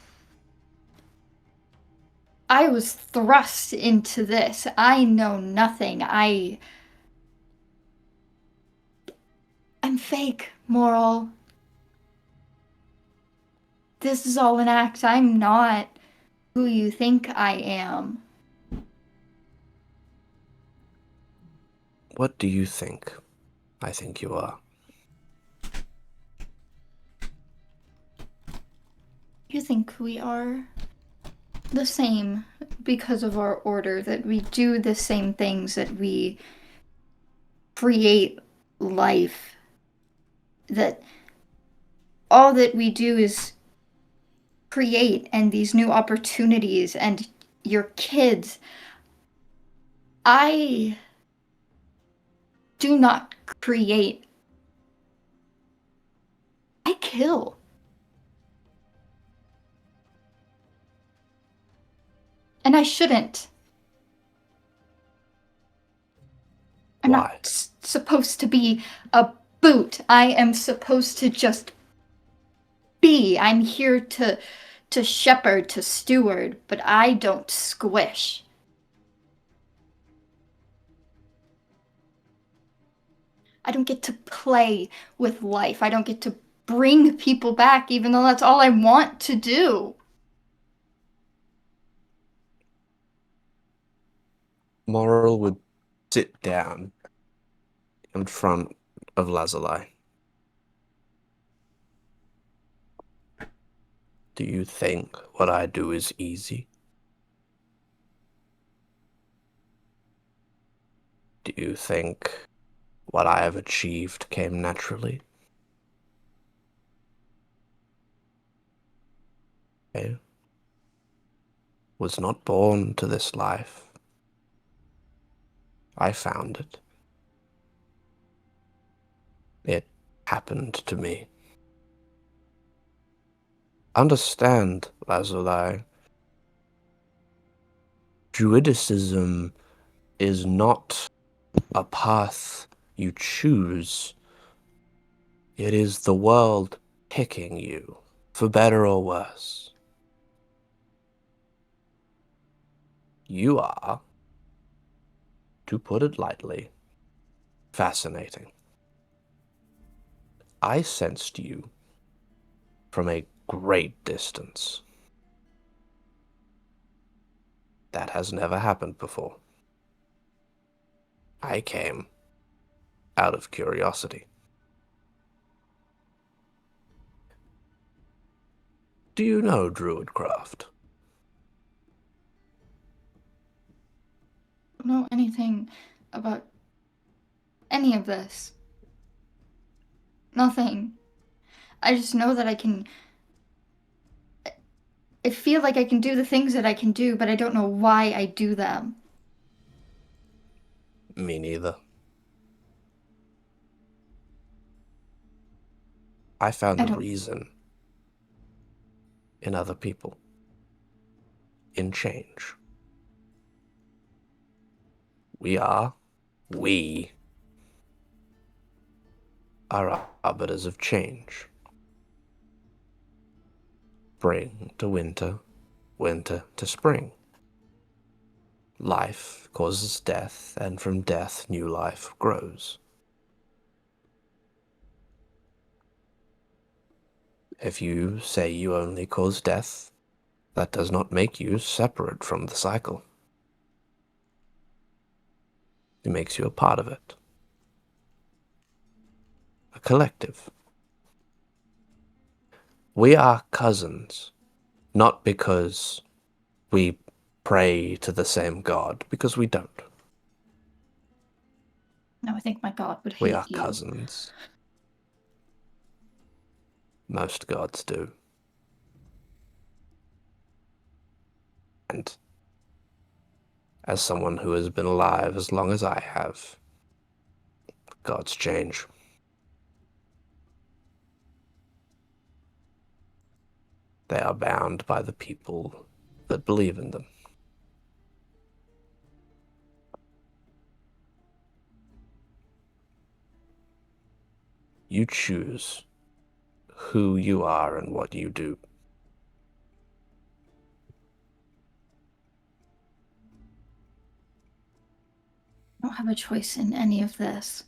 I was thrust into this. I know nothing. I'm fake, Moral. This is all an act. I'm not who you think I am. What do you think I think you are? You think we are the same because of our order, that we do the same things, that we create life, that all that we do is create, and these new opportunities, and your kids. I do not create. I kill. And I shouldn't. I'm Why? not supposed to be a boot. I am supposed to just be. I'm here to shepherd, to steward, but I don't squish. I don't get to play with life. I don't get to bring people back, even though that's all I want to do. Moral would sit down. in front of Lazuli. Do you think what I do is easy? Do you think what I have achieved came naturally? I was not born to this life. I found it. It happened to me. Understand, Lazuli. Druidicism is not a path you choose. It is the world picking you, for better or worse. You are, to put it lightly, fascinating. I sensed you from a great distance. That has never happened before. I came out of curiosity. Do you know Druidcraft? I don't know anything about any of this. Nothing. I just know that I feel like I can do the things that I can do, but I don't know why I do them. Me neither. I found I a don't- reason in other people, in change. We are arbiters of change. Spring to winter, winter to spring. Life causes death, and from death new life grows. If you say you only cause death, that does not make you separate from the cycle. It makes you a part of it. A collective. We are cousins, not because we pray to the same God, because we don't. No, I think my God would hate We are you. cousins. Most gods do. And as someone who has been alive as long as I have, gods change. They are bound by the people that believe in them. You choose who you are and what you do. I don't have a choice in any of this.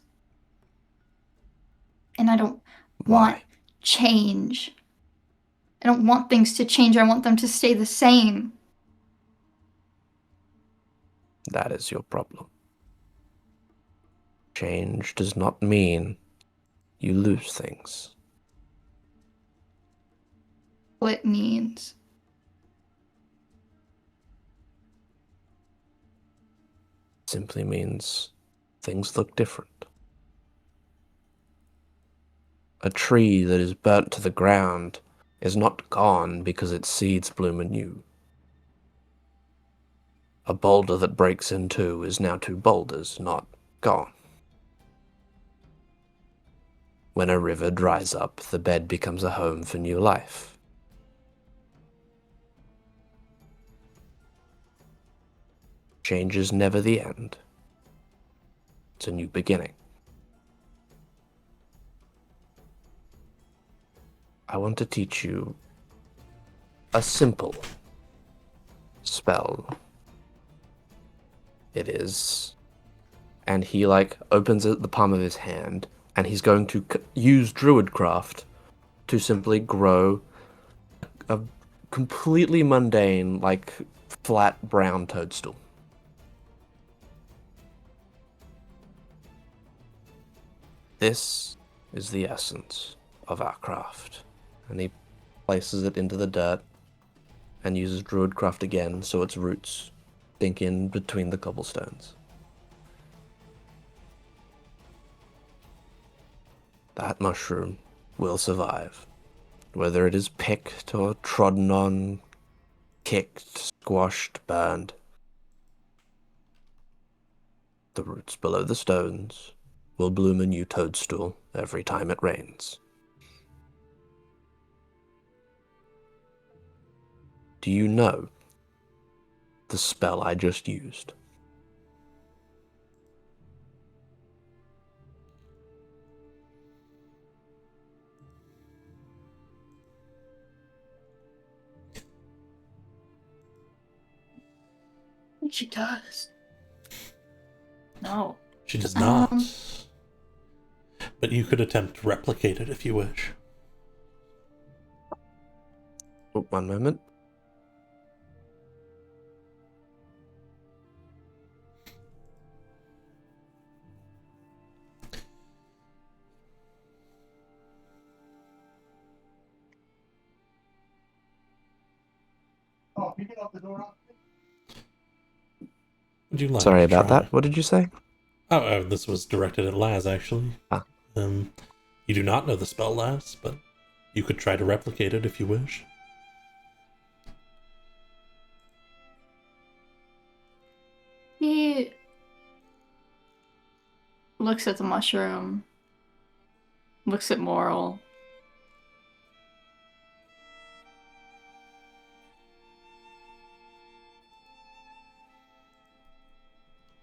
And I don't want Why? change. I don't want things to change. I want them to stay the same. That is your problem. Change does not mean you lose things. What it means. It simply means things look different. A tree that is burnt to the ground is not gone because its seeds bloom anew. A boulder that breaks in two is now two boulders, not gone. When a river dries up, the bed becomes a home for new life. Change is never the end. It's a new beginning. I want to teach you a simple spell. It is, and he opens it the palm of his hand, and he's going to use Druidcraft to simply grow a completely mundane, flat brown toadstool. This is the essence of our craft. And he places it into the dirt and uses Druidcraft again so its roots sink in between the cobblestones. That mushroom will survive, whether it is picked or trodden on, kicked, squashed, burned. The roots below the stones will bloom a new toadstool every time it rains. Do you know the spell I just used? I think she does. No. She does not. Um. But you could attempt to replicate it if you wish. Oh, one moment. Would you like Sorry to about try? that. What did you say? Oh, this was directed at Laz, actually. Ah. You do not know the spell, Laz, but you could try to replicate it if you wish. He looks at the mushroom, looks at Moral.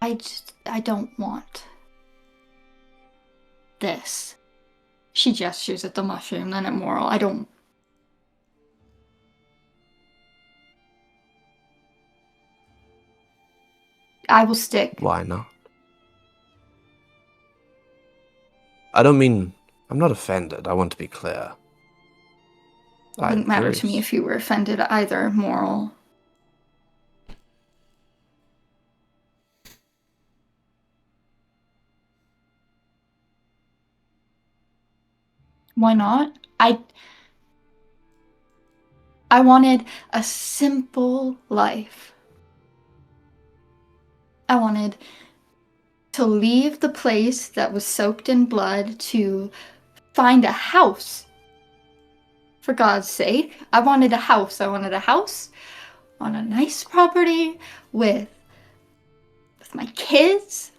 I don't want this. She gestures at the mushroom, then at Moral. I will stick. Why not? I don't mean... I'm not offended. I want to be clear. It wouldn't matter to me if you were offended either, Moral. Why not? I wanted a simple life. I wanted to leave the place that was soaked in blood to find a house. For God's sake, I wanted a house. I wanted a house on a nice property with my kids.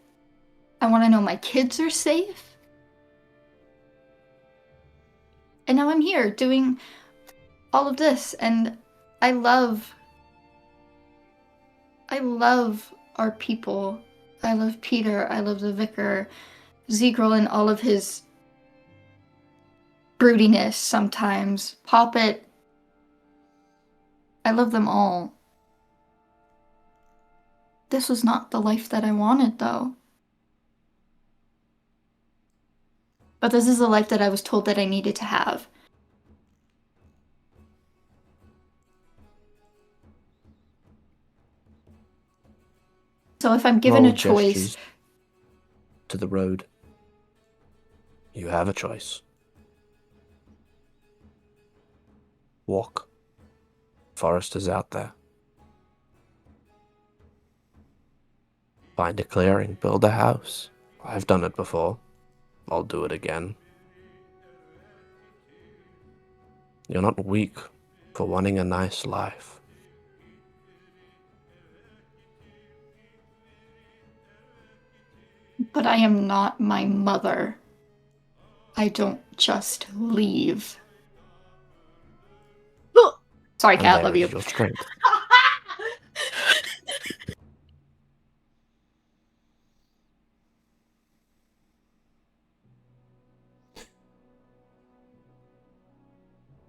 I want to know my kids are safe. And now I'm here doing all of this, and I love our people. I love Peter. I love the vicar. Zegral and all of his broodiness sometimes. Poppet. I love them all. This was not the life that I wanted, though. But this is the life that I was told that I needed to have. So if I'm given Moral a choice... gestures to the road. You have a choice. Walk. Forest is out there. Find a clearing, build a house. I've done it before. I'll do it again. You're not weak for wanting a nice life. But I am not my mother. I don't just leave. Sorry, And Cat, there love is you. your strength.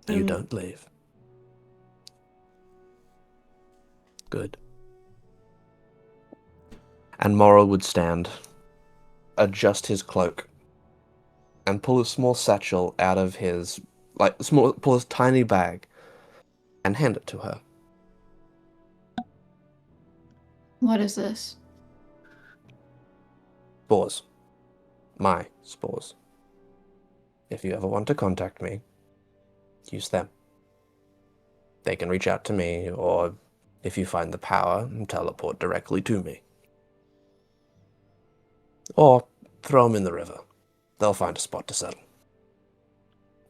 You don't leave. Good. And Moral would stand, adjust his cloak, and pull a small satchel out of his, pull a tiny bag, and hand it to her. What is this? Spores. My spores. If you ever want to contact me, use them. They can reach out to me, or if you find the power, teleport directly to me. Or throw them in the river. They'll find a spot to settle.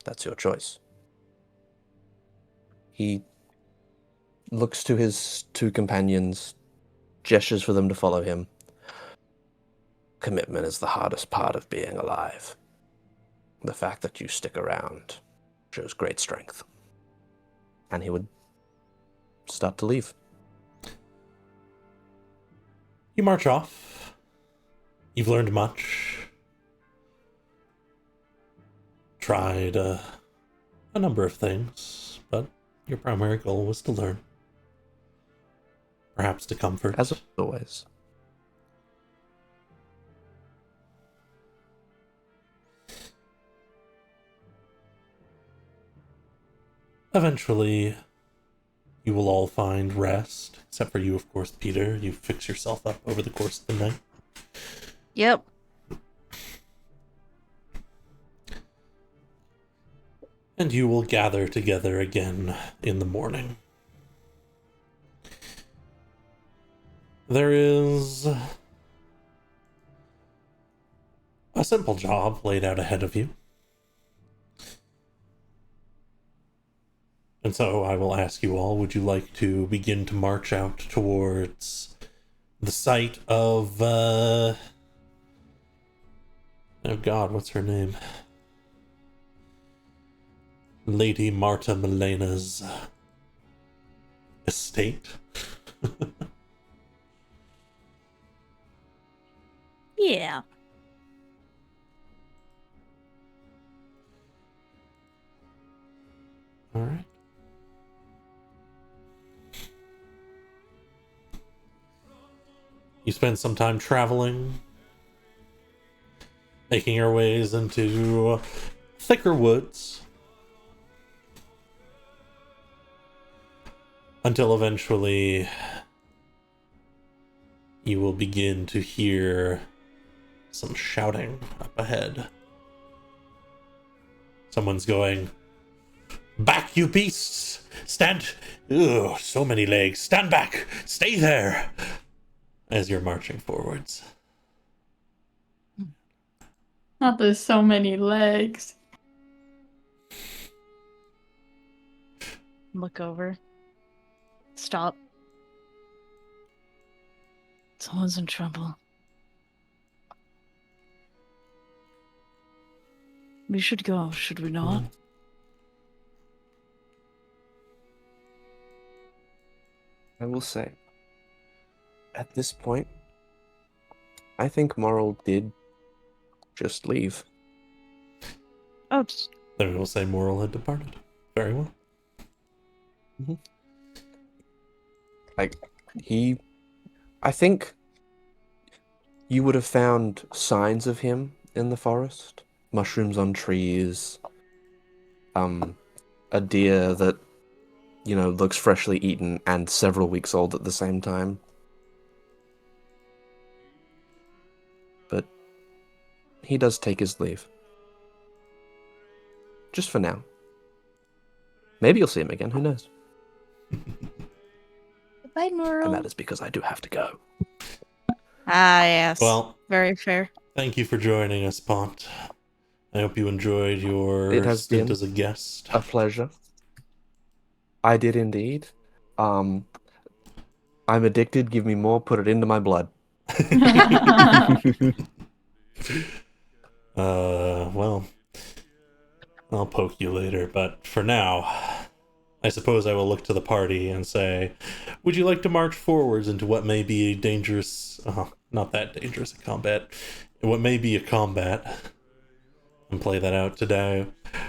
That's your choice. He looks to his two companions, gestures for them to follow him. Commitment is the hardest part of being alive. The fact that you stick around shows great strength. And he would start to leave. You march off. You've learned much. Tried a number of things, but your primary goal was to learn. Perhaps to comfort. As always. Eventually, you will all find rest, except for you, of course, Peter. You fix yourself up over the course of the night. Yep. And you will gather together again in the morning. There is a simple job laid out ahead of you. And so I will ask you all, would you like to begin to march out towards the site of, oh God, what's her name? Lady Marta Melena's estate? Yeah. All right. You spend some time traveling, making your ways into thicker woods, until eventually you will begin to hear some shouting up ahead. Someone's going, "Back, you beasts! Stand! Ugh, so many legs! Stand back! Stay there!" As you're marching forwards. Not there's so many legs. Look over. Stop. Someone's in trouble. We should go, should we not? I will say, at this point, I think Moral did just leave. Oh, Then we will say Moral had departed. Very well. Mm-hmm. I think you would have found signs of him in the forest. Mushrooms on trees. A deer that, looks freshly eaten and several weeks old at the same time. But he does take his leave. Just for now. Maybe you'll see him again, who knows? Bye, Moral. And that is because I do have to go. Ah, yes. Well, very fair. Thank you for joining us, Pont. I hope you enjoyed your It has stint been as a guest. a pleasure. I did indeed. I'm addicted. Give me more. Put it into my blood. Well, I'll poke you later, but for now, I suppose I will look to the party and say, would you like to march forwards into what may be a dangerous, not that dangerous a combat, what may be a combat, and play that out today?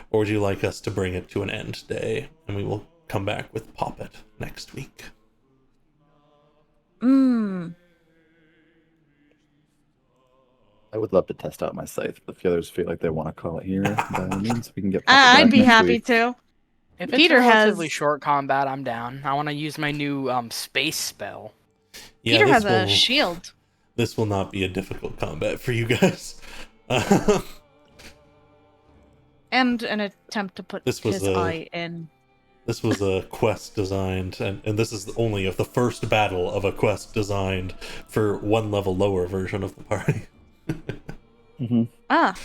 Or would you like us to bring it to an end today, and we will come back with Poppet next week? I would love to test out my scythe, but if the others feel like they want to call it here, by all means, we can get. I'd be next happy week. to. If Peter it's a relatively has- short combat, I'm down. I want to use my new space spell. Yeah, Peter this has a will- shield. This will not be a difficult combat for you guys. And an attempt to put This was his eye in. This was a quest designed, and this is only of the first battle of a quest designed for one level lower version of the party. Ah.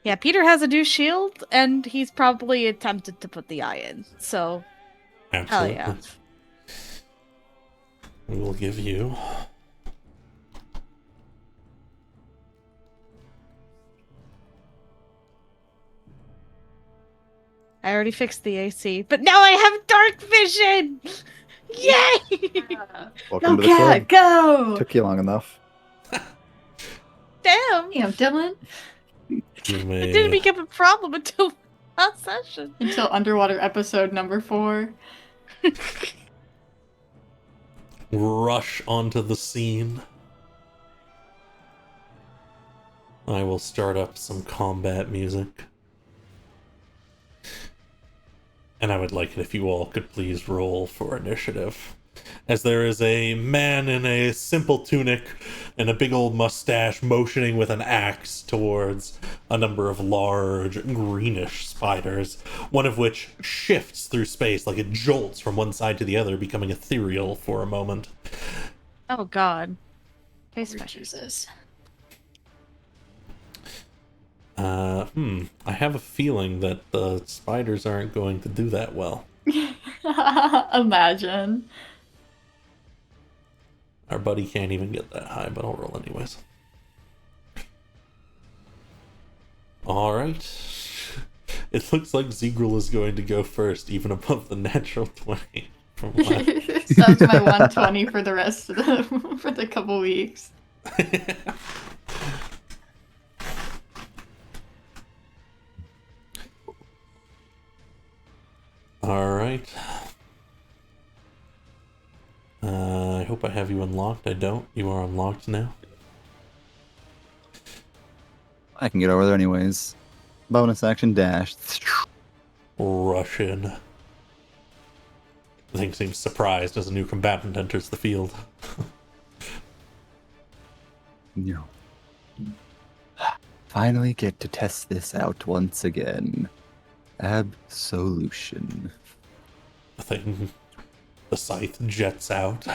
Yeah, Peter has a new shield, and he's probably attempted to put the eye in. So, Absolutely. hell yeah. We will give you... I already fixed the AC, but now I have dark vision! Yay! Welcome Go, to the cat, club. go! Took you long enough. Damn! Damn, Dylan. You It may didn't become a problem until last session. Until underwater episode number 4. rush onto the scene. I will start up some combat music. And I would like it if you all could please roll for initiative. As there is a man in a simple tunic and a big old mustache motioning with an axe towards a number of large greenish spiders, one of which shifts through space like it jolts from one side to the other, becoming ethereal for a moment. Oh god. Face Jesus. I have a feeling that the spiders aren't going to do that well. Imagine. Our buddy can't even get that high, but I'll roll anyways. Alright. It looks like Zegrel is going to go first, even above the natural 20 from last. So that's my 120 for the rest of the for the couple weeks. Alright. I hope I have you unlocked. I don't. You are unlocked now. I can get over there anyways. Bonus action dash. Rush in. The thing seems surprised as a new combatant enters the field. No. Finally get to test this out once again. Absolution. The thing, the scythe jets out.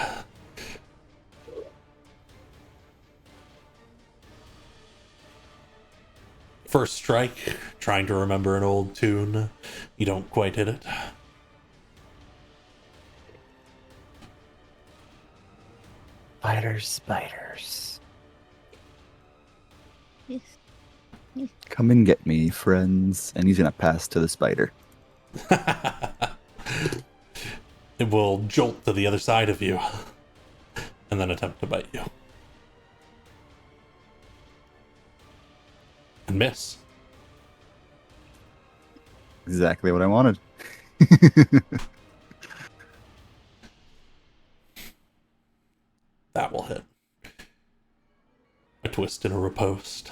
First strike, trying to remember an old tune. You don't quite hit it. Spiders, spiders. Come and get me, friends. And he's gonna pass to the spider. It will jolt to the other side of you, and then attempt to bite you. And miss. Exactly what I wanted. That will hit. A twist and a riposte.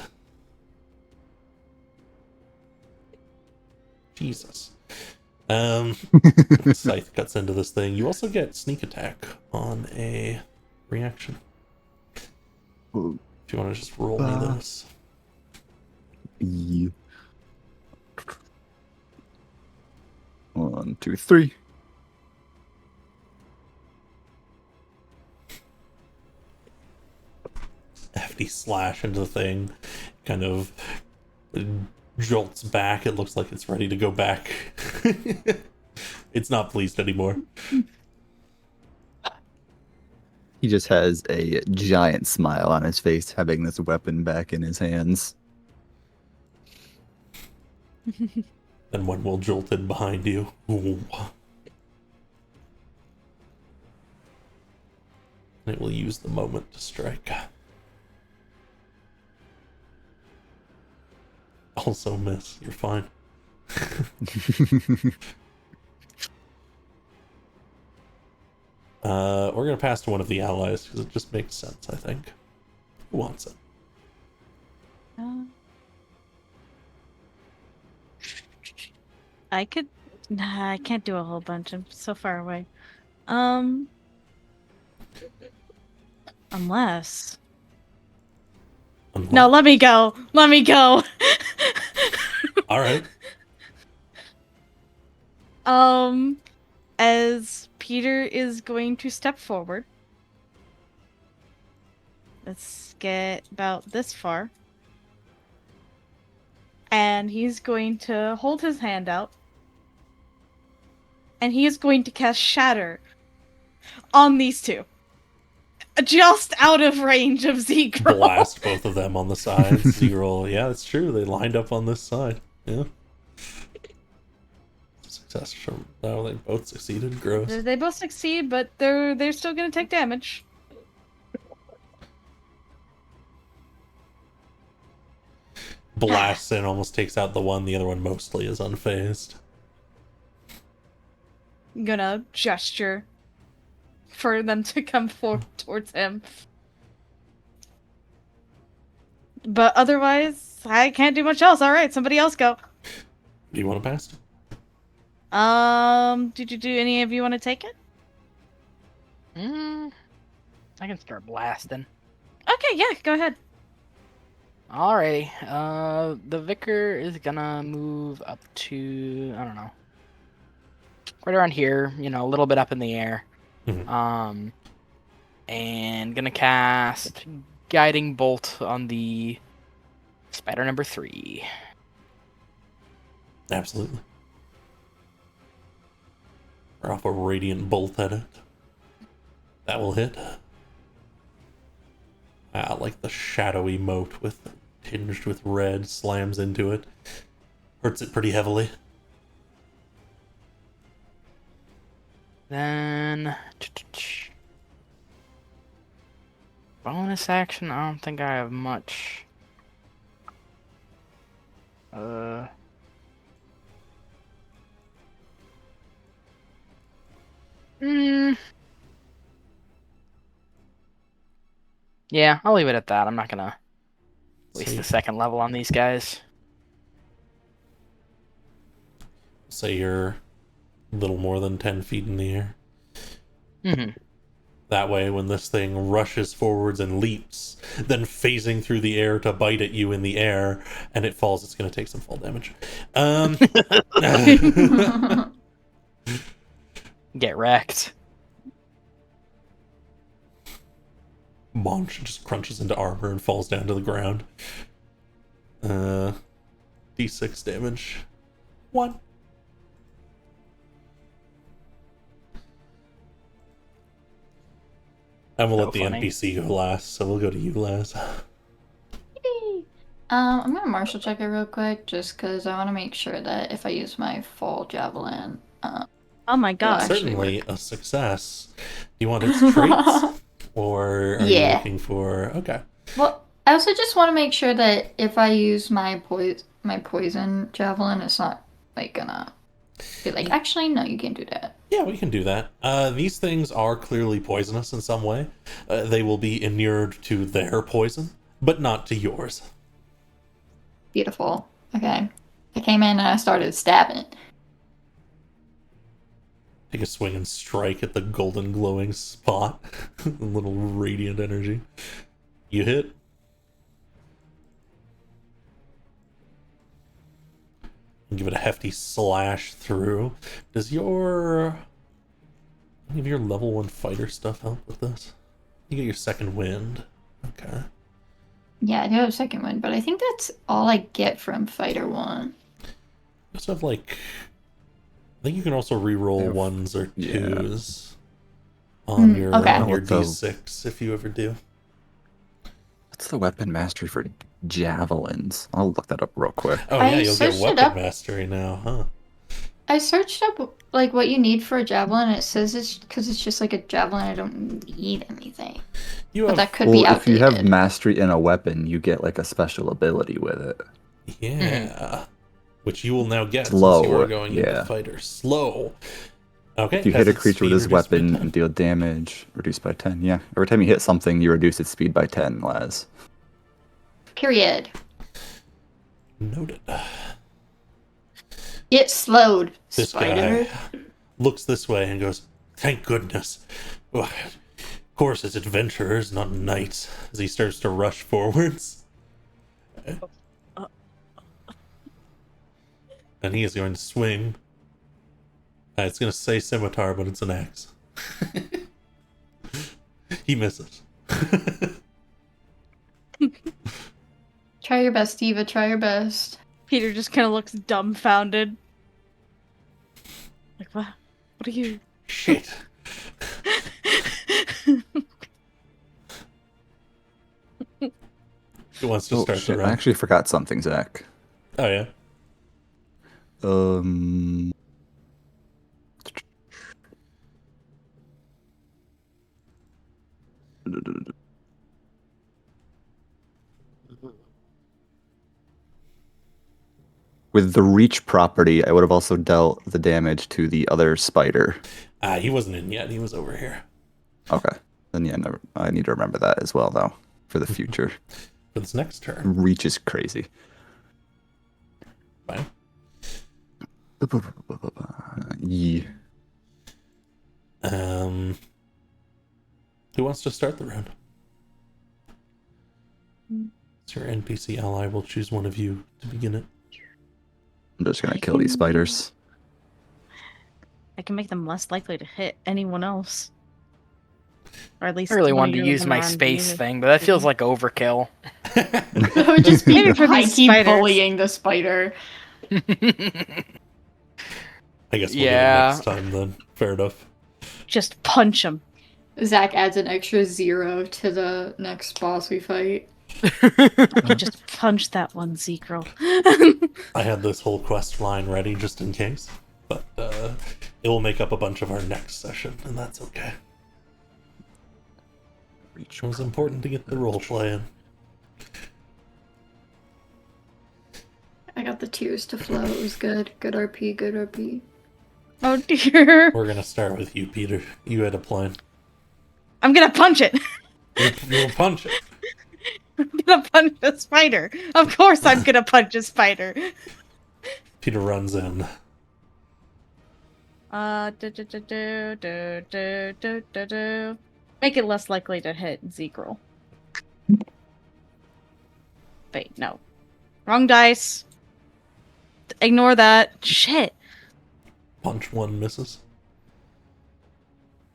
Jesus. Scythe cuts into this thing. You also get sneak attack on a reaction. Ooh. If you want to just roll me this. Yeah. 1, 2, 3. Hefty slash into the thing. Kind of jolts back. It looks like it's ready to go back. It's not pleased anymore. He just has a giant smile on his face, having this weapon back in his hands. Then one will jolt in behind you. Ooh. And it will use the moment to strike. Also miss. You're fine. We're gonna pass to one of the allies because it just makes sense, I think. Who wants it? I could. Nah, I can't do a whole bunch. I'm so far away. Unless. No, let me go. Let me go. All right. As Peter is going to step forward. Let's get about this far. And he's going to hold his hand out. And he is going to cast Shatter on these two. Just out of range of Zegro. Blast both of them on the sides. Zegro, yeah, that's true. They lined up on this side. Yeah. Success from... No, they both succeeded. Gross. They both succeed, but they're still gonna take damage. Blasts and almost takes out the one. The other one mostly is unfazed. I'm gonna gesture for them to come forward towards him. But otherwise, I can't do much else. Alright, somebody else go. Do you want to pass? Do any of you want to take it? I can start blasting. Okay, yeah, go ahead. Alrighty. The Vicar is gonna move up to, I don't know, right around here, you know, a little bit up in the air. Mhm. And gonna cast Guiding Bolt on the spider number 3. Absolutely. Or off a radiant bolt at it. That will hit. Like the shadowy moat with tinged with red slams into it. Hurts it pretty heavily. Then bonus action, I don't think I have much. Yeah, I'll leave it at that. I'm not gonna waste the second level on these guys. Say you're a little more than 10 feet in the air. That way, when this thing rushes forwards and leaps, then phasing through the air to bite at you in the air, and it falls, it's going to take some fall damage. Get wrecked. Monch just crunches into armor and falls down to the ground. D6 damage. 1. And we'll let the NPC go last, so we'll go to you last. I'm gonna martial check it real quick, just because I want to make sure that if I use my fall javelin, oh my god, certainly a success. Do you want its traits, or are you looking for? Okay. Well, I also just want to make sure that if I use my poison javelin, it's not like gonna be like, actually, no, you can't do that. Yeah, we can do that. These things are clearly poisonous in some way. They will be inured to their poison, but not to yours. Beautiful. Okay. I came in and I started stabbing. Take a swing and strike at the golden glowing spot. A little radiant energy. You hit. And give it a hefty slash through. Does any of your level 1 fighter stuff help with this? You get your second wind. Okay. Yeah, I do have second wind, but I think that's all I get from Fighter 1. You also have I think you can also reroll 1s or 2s on your D6 if you ever do. What's the weapon mastery for javelins? I'll look that up real quick. Oh yeah, you'll get weapon mastery now, huh? I searched up what you need for a javelin, and it says it's because it's just like a javelin. I don't need anything. But that could be outdated. If you have mastery in a weapon, you get a special ability with it. Yeah. Which you will now get Slow, since you are going into fighter. Slow. Okay. If you hit a creature with this weapon and deal damage, reduced by 10. Yeah. Every time you hit something, you reduce its speed by 10, Laz. Period. Noted. Get slowed, this spider. Guy looks this way and goes, "Thank goodness. Well, of course, it's adventurers, not knights," as he starts to rush forwards. Okay. And he is going to swing. It's going to say scimitar, but it's an axe. He misses. Try your best, Eva. Try your best. Peter just kind of looks dumbfounded. Like, what? What are you? Shit. Who wants to start the I round? actually forgot something, Zach. Oh, yeah. With the reach property, I would have also dealt the damage to the other spider. He wasn't in yet. He was over here. Okay. Then yeah, I need to remember that as well, though, for the future. For this next turn. Reach is crazy. Fine. Yeah. Who wants to start the round? It's your NPC ally. Will choose one of you to begin it. I'm just gonna kill these spiders. I can make them less likely to hit anyone else. Or at least I really one wanted to of use them my around space you. thing, but that feels like overkill. That would just be Maybe for these Mikey spiders. bullying the spider. I guess we'll Yeah. get it next time then. Fair enough. Just punch them. Zach adds an extra 0 to the next boss we fight. Just punch that one, Zekro. I had this whole quest line ready just in case, but it will make up a bunch of our next session, and that's okay. It was important to get the role play in. I got the tears to flow. It was good. Good RP, good RP. Oh dear. We're gonna start with you, Peter. You had a plan. I'm gonna punch it. You'll punch it. I'm gonna punch a spider. Of course I'm gonna punch a spider. Peter runs in. Do. Make it less likely to hit Zekro. Wait, no. Wrong dice. Ignore that. Shit. Punch one misses.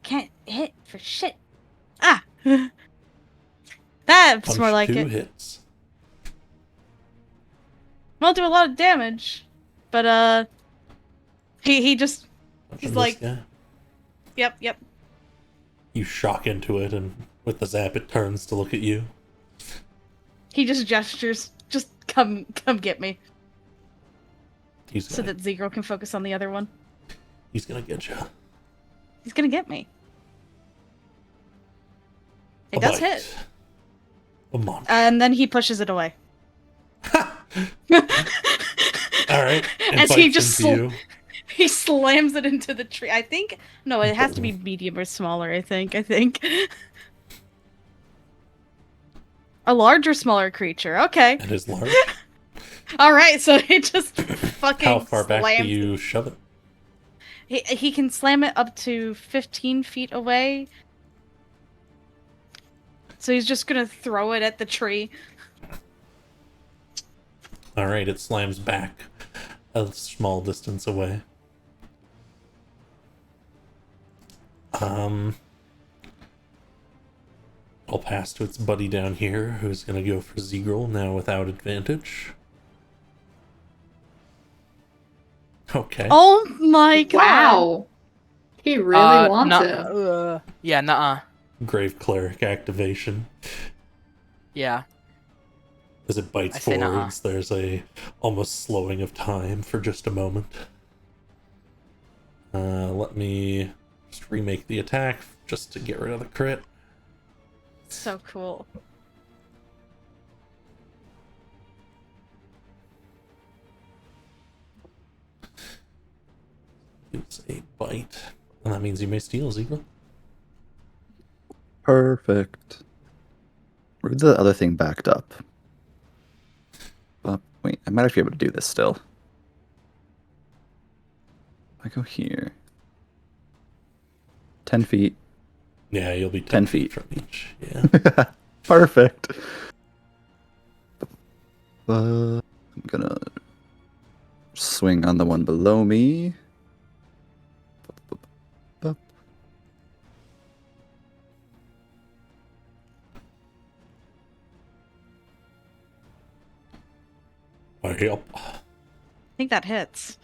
Can't hit for shit. Ah! That's Punch more like two it. hits. Won't do a lot of damage. But, he just... Punch He's this like- guy. Yep. You shock into it, and with the zap, it turns to look at you. He just gestures. Just come get me. He's So gonna, that Zekro can focus on the other one. he's gonna get you. He's gonna get me. It A does bite. hit. A munch. And then he pushes it away. Alright. And As he bites just into you. He slams it into the tree. I think... No, it has to be medium or smaller, I think. A large or smaller creature. Okay. It is large. Alright, so he just fucking How far back do slams you shove it? He can slam it up to 15 feet away. So he's just gonna throw it at the tree. Alright, it slams back a small distance away. I'll pass to its buddy down here, who's gonna go for Zegrel now without advantage. Okay. Oh my god! Wow. He really wants it. Yeah, nuh-uh. Grave Cleric activation. Yeah. As it bites I say nuh-uh. forwards, there's a almost slowing of time for just a moment. Let me just remake the attack just to get rid of the crit. So cool. It's a bite. And that means you may steal, Zegrel. Perfect. Where's the other thing backed up? Wait, I might actually be able to do this still. If I go here. 10 feet. Yeah, you'll be 10 feet. from each. Yeah. Perfect. I'm gonna swing on the one below me. Yep. I think that hits.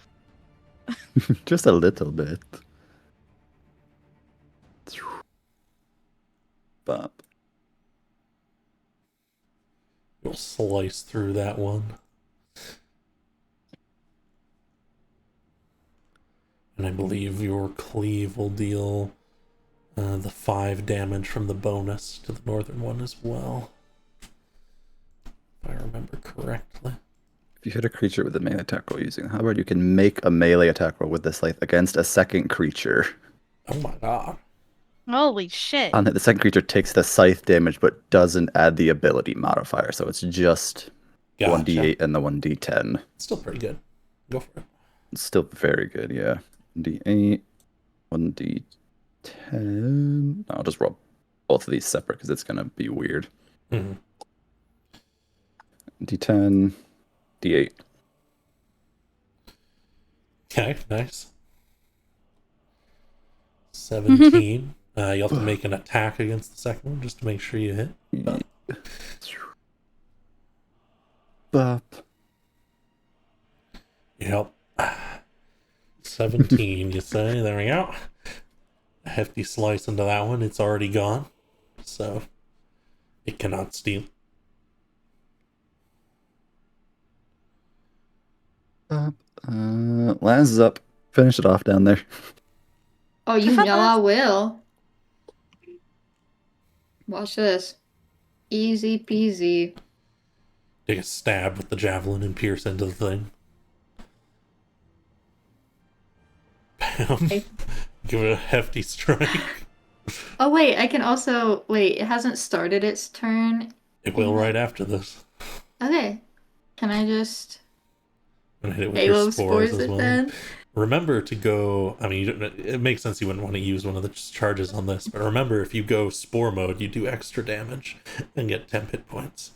Just a little bit. Bop. You'll slice through that one. And I believe your cleave will deal the 5 damage from the bonus to the northern one as well. If I remember correctly. If you hit a creature with a melee attack roll using how about you can make a melee attack roll with the scythe against a second creature. Oh my god. Holy shit. And the second creature takes the scythe damage but doesn't add the ability modifier, so it's just Gotcha. 1d8 and the 1d10. Still pretty good. Go for it. It's still very good, yeah. 1d8, 1d10. I'll just roll both of these separate because it's going to be weird. Mm-hmm. D10, D8. Okay, nice. 17. You'll have to make an attack against the second one just to make sure you hit. Bop. Yep. 17, you say? There we go. A hefty slice into that one. It's already gone. So, it cannot steal. Laz is up. Finish it off down there. Oh, you know I will. Watch this. Easy peasy. Take a stab with the javelin and pierce into the thing. Bam. Okay. Give it a hefty strike. Oh wait, I can also wait. It hasn't started its turn. It will right after this. Okay. Can I just And hit it with Halo your spores as it well. then? Remember to go. I mean, it makes sense you wouldn't want to use one of the charges on this, but remember if you go spore mode, you do extra damage and get 10 hit points.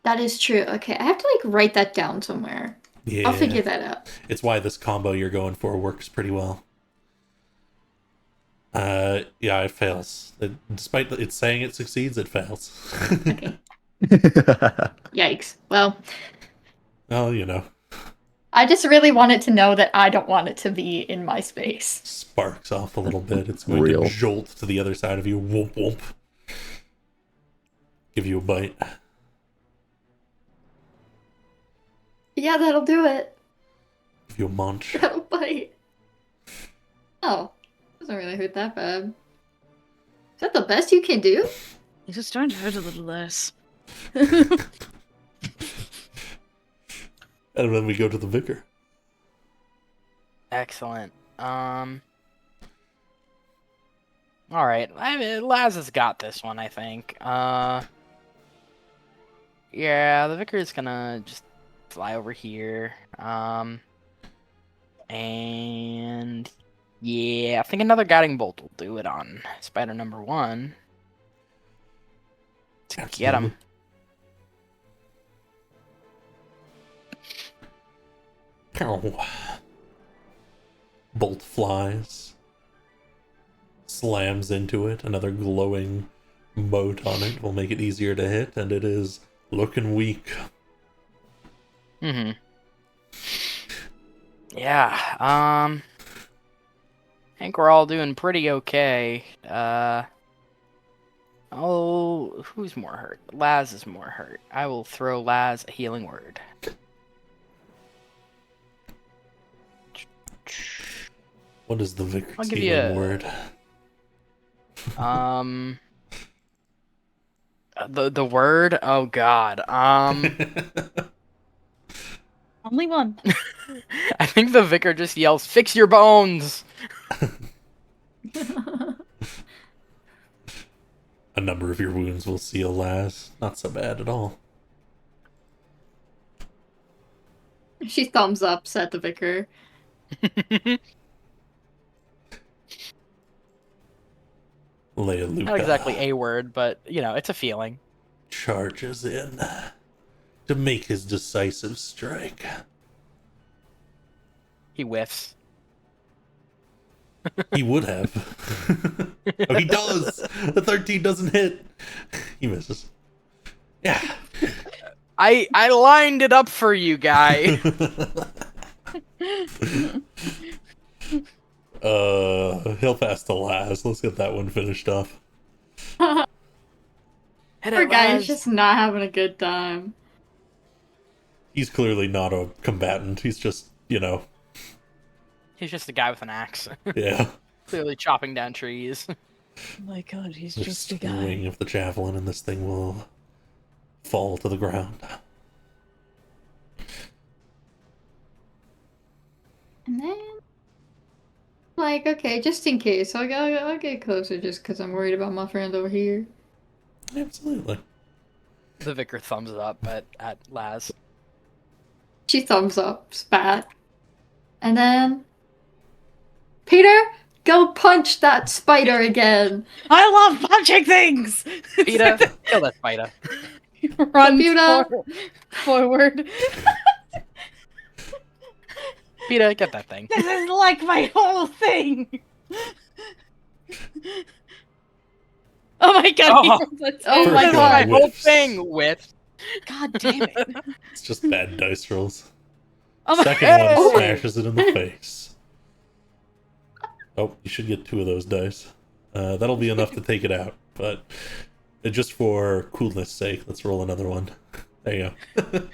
That is true. Okay, I have to like write that down somewhere. Yeah. I'll figure that out. It's why this combo you're going for works pretty well. Yeah, it fails. Despite it saying it succeeds, it fails. Okay. Yikes. Well, Oh, you know, I just really wanted to know that I don't want it to be in my space. sparks off a little bit. It's going Real. to jolt to the other side of you. Whoomp whoomp. Give you a bite. Yeah, that'll do it. Give you a munch. That'll bite. Oh, doesn't really hurt that bad. Is that the best you can do? It's just starting to hurt a little less. And then we go to the vicar. Excellent. All right. I mean, Laz has got this one, I think. Yeah, the vicar is gonna just fly over here. And yeah, I think another guiding bolt will do it on spider number 1 to get him. Ow. Bolt flies. Slams into it. Another glowing mote on it will make it easier to hit, and it is looking weak. Mm-hmm. Yeah, I think we're all doing pretty okay. Oh, who's more hurt? Laz is more hurt. I will throw Laz a healing word. What is the vicar's I'll give you healing a- word? The word? Oh god. Only one. I think the vicar just yells, "Fix your bones!" A number of your wounds will seal, Laz. Not so bad at all. She thumbs up at the vicar. Leia Luca Not exactly a word, but, you know, it's a feeling. charges in. to make his decisive strike. He whiffs. He would have. Oh, he does! The 13 doesn't hit. He misses. Yeah. I lined it up for you, guy. He'll pass to last. Let's get that one finished off. Poor guy is just not having a good time. He's clearly not a combatant. He's just, He's just a guy with an axe. yeah. Clearly chopping down trees. Oh my god, he's The just a guy. swing of the javelin, and this thing will fall to the ground. And then, like, okay, just in case, I'll get closer just because I'm worried about my friend over here. Absolutely. The vicar thumbs it up at Laz. She thumbs up, spat. And then, Peter, go punch that spider again. I love punching things! Peter, kill that spider. Run Computer. forward. Peter, get that thing. This is like my whole thing! Oh my god, Oh. Oh my First god. one My whole whiffs. thing whiffs. God damn it. It's just bad dice rolls. Oh my Second Hey! one smashes it in the face. Oh, you should get 2 of those dice. That'll be enough to take it out, but just for coolness sake, let's roll another one. There you go.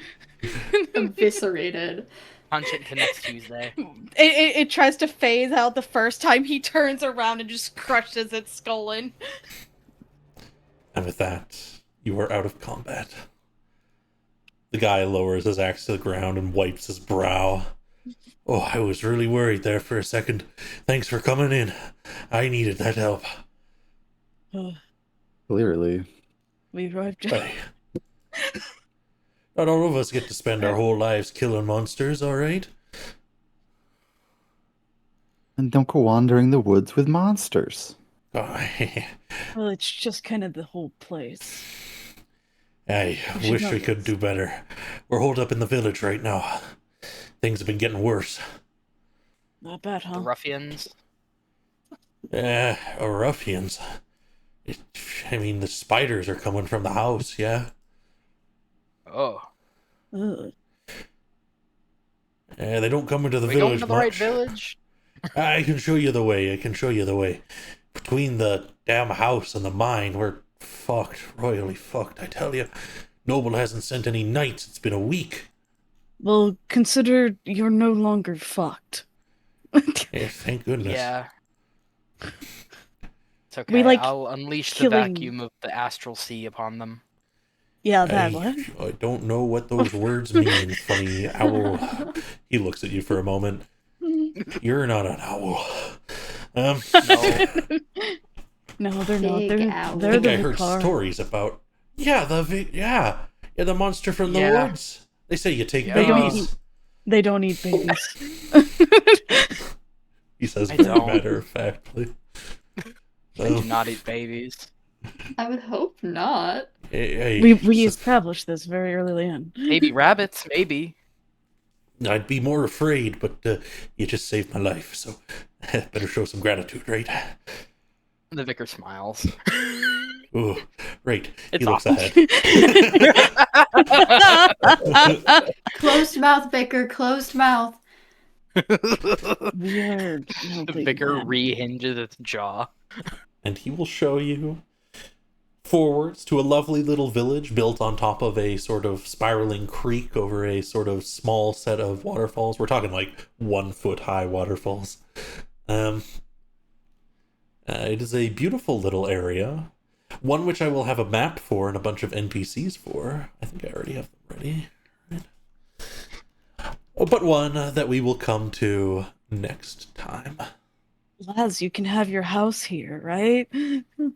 Eviscerated. Punch it to next Tuesday. It tries to phase out the first time he turns around and just crushes its skull in. And with that, you are out of combat. The guy lowers his axe to the ground and wipes his brow. Oh, I was really worried there for a second. Thanks for coming in. I needed that help. Clearly. We arrived. Hey. Not all of us get to spend our whole lives killing monsters, alright? And don't go wandering the woods with monsters. Oh, Well, it's just kind of the whole place. I We should wish know we could this. do better. We're holed up in the village right now. Things have been getting worse. Not bad, The huh? ruffians. Ruffians. I mean, the spiders are coming from the house, yeah? Oh. Ugh. They don't come into the We going village to the much. right village? I can show you the way. I can show you the way. Between the damn house and the mine, we're fucked. Royally fucked, I tell you. Noble hasn't sent any knights. It's been a week. Well, consider you're no longer fucked. Yeah, thank goodness. Yeah. It's okay. We, like, I'll unleash the killing- vacuum of the astral sea upon them. Yeah, that one. I don't know what those words mean, funny owl. He looks at you for a moment. You're not an owl. No. No, they're not. Big owl. I They're think the I heard Vicar. stories about the monster from the Yeah. woods. They say you take Yeah. babies. They don't eat babies. He says I very don't. matter of factly. They do not eat babies. I would hope not. Hey, We it's established this very early on. Baby rabbits, maybe. I'd be more afraid, but you just saved my life, so better show some gratitude, right? The vicar smiles. Ooh, right. It's He looks awesome. ahead. Closed mouth, Vicar, closed mouth. Weird. The vicar rehinges its jaw. And he will show you forwards to a lovely little village built on top of a sort of spiraling creek over a sort of small set of waterfalls. We're talking like 1 foot high waterfalls. It is a beautiful little area, one which I will have a map for and a bunch of NPCs for. I think I already have them ready. Oh, but one that we will come to next time. Laz, you can have your house here, right?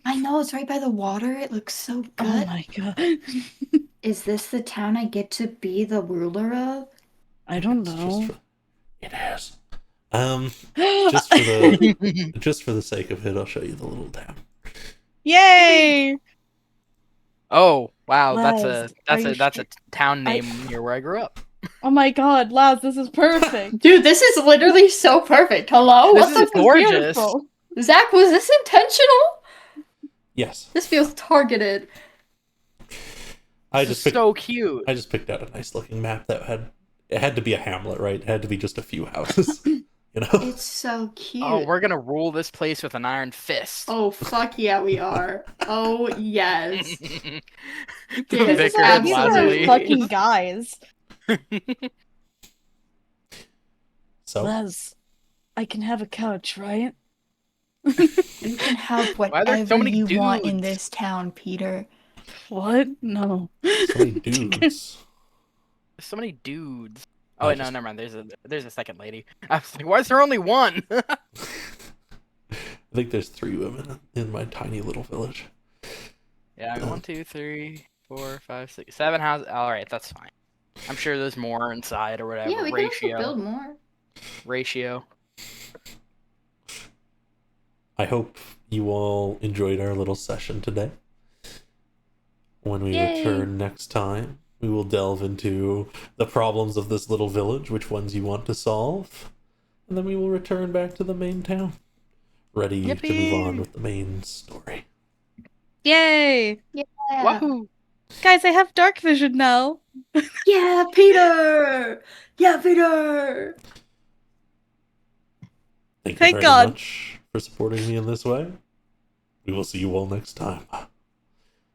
I know, it's right by the water. It looks so good. Oh my god. Is this the town I get to be the ruler of? I don't It's know. it is. Just for the just for the sake of it, I'll show you the little town. Yay! Oh wow, that's Laz, a town name near where I grew up. Oh my god, Laz, this is perfect. Dude, this is literally so perfect. Hello? This What is the gorgeous. Beautiful. Zach, was this intentional? Yes. This feels targeted. This is so cute. I just picked out a nice looking map that had to be a hamlet, right? It had to be just a few houses. You know? It's so cute. Oh, we're gonna rule this place with an iron fist. Oh, fuck yeah, we are. Oh, yes. The Dude, This is vicar how and these are Leslie. fucking guys. So, Laz, I can have a couch, right? You can have Why are there so whatever many you want in dudes? this town, Peter. What? No. so many dudes. There's so many dudes. Oh wait, no, never mind. There's a second lady. I was like, why is there only one? I think there's 3 women in my tiny little village. Yeah, I mean, 1, 2, 3, 4, 5, 6, 7 houses. All right, that's fine. I'm sure there's more inside or whatever. Yeah, we can also build more. Ratio. I hope you all enjoyed our little session today. When we Yay. return next time, we will delve into the problems of this little village, which ones you want to solve, and then we will return back to the main town, ready to Yippee. move on with the main story. Yay! Yeah. Wahoo! Guys, I have dark vision now. Yeah, Peter! Yeah, Peter! Thank you Thank very God. much for supporting me in this way. We will see you all next time.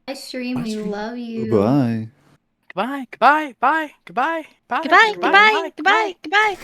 Hi, stream. Bye, We stream. love you. Bye. Goodbye, goodbye, bye, goodbye, bye. Goodbye, goodbye, goodbye, goodbye.